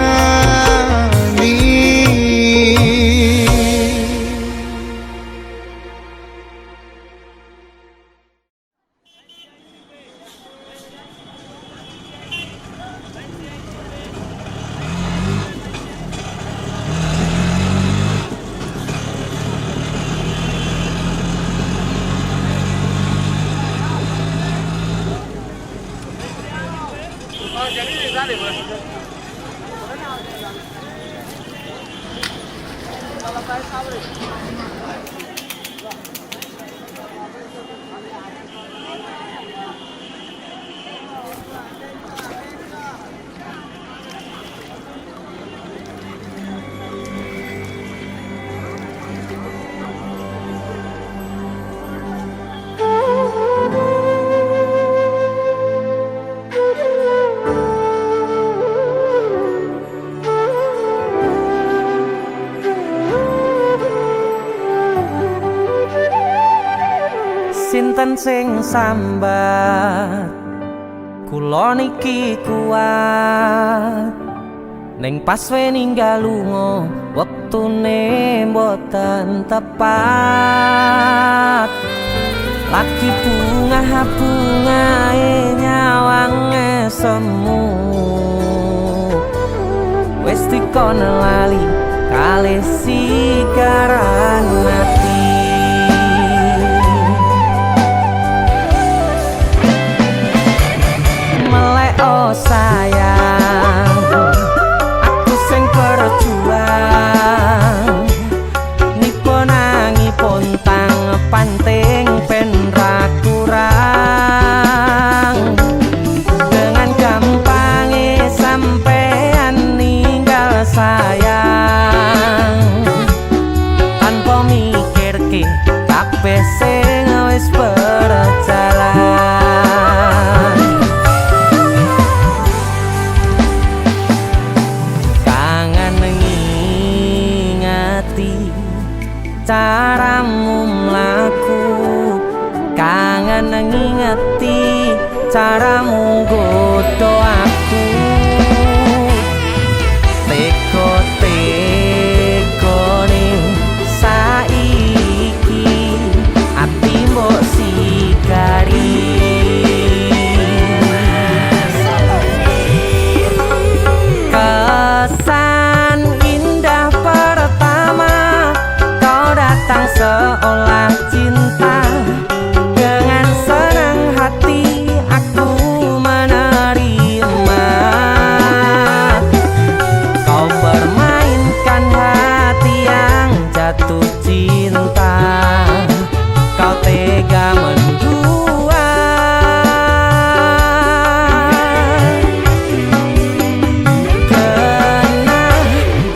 sinten sing sambat kula niki kuat ning pas we ninggal lunga wektune mboten tepat lagi bungae nyawange semu wis dikono lali kalih sigaran mati melek oh sayang aku sing berjuang nipo nangipun tang panting pen ra kurang dengan gampangnya sampean ninggal sayang tanpa mikir ke kabeh sing wis berjalan kangen ngingati caramu mlaku kangen ngingati caramu godho aku teko-tekone saiki ati mbok sikari kesan indah pertama kau datang seolah cinta dengan senang hati aku menerima kau permainkan hati yang jatuh cinta kau tega mendua kena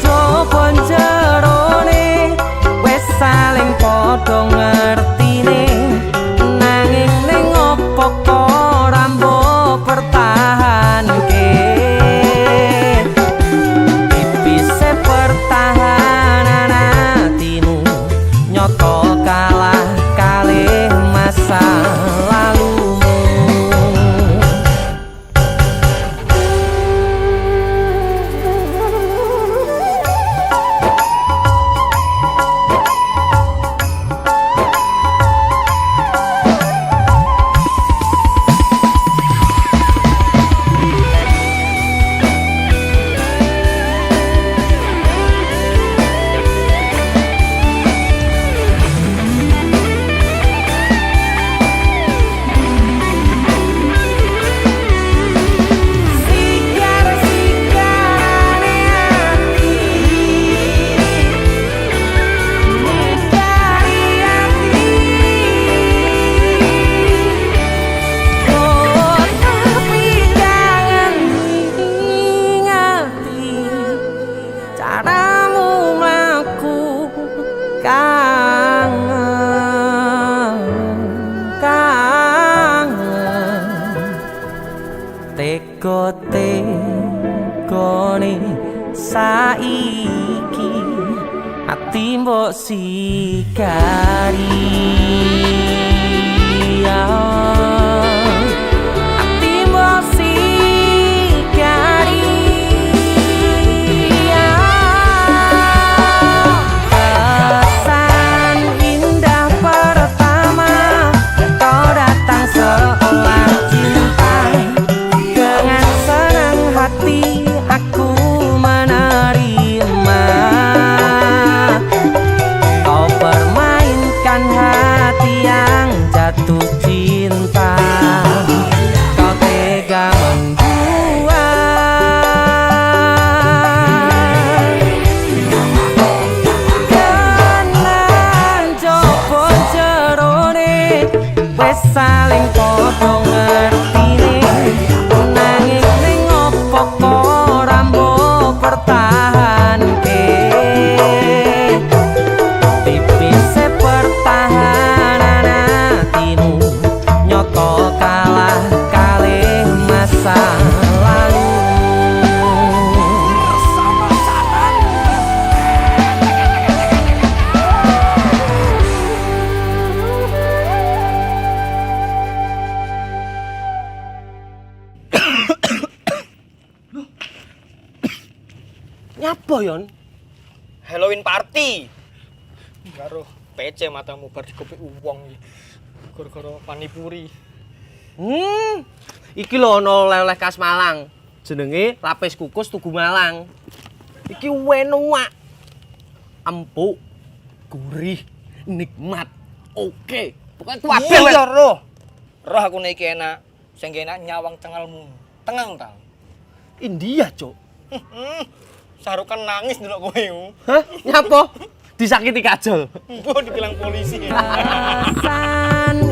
jopon jerone wes saling podo ngertine nanging ning opo kok rambo pertahanke tipise pertahanan hatimu nyoto kalah kalih masa lalumu caramu mlaku kangen teko-tekone saiki ati mbok sikari ati mbok sikari kesan indah pertama kau datang seolah cinta dengan senang hati aku menerima kau permainkan hati yang jatuh cinta kau tega membuat kenan jopon jerone wes saling podo ngertine nanging ning opo kok rambo pertahanke tipise pertahanan hatimu nyoto kalah kalih masa lalu apa yon? Halloween party. Karo PC matamu bar dikopi uwong iki. Gara-gara panipuri. Iki lho ono oleh-oleh khas Malang. Jenenge lapis kukus Tugu Malang. Iki enak. Empuk, gurih, nikmat. Oke. Pokoknya kabeh Iya roh. Roh aku nek iki enak. Sing enak nyawang cengalmu. Tengang ta. India, Cuk. Sarukan nangis delok kowe. Hah? Nyapa? Disakiti kajol. Mbok dibilang polisi. Rasan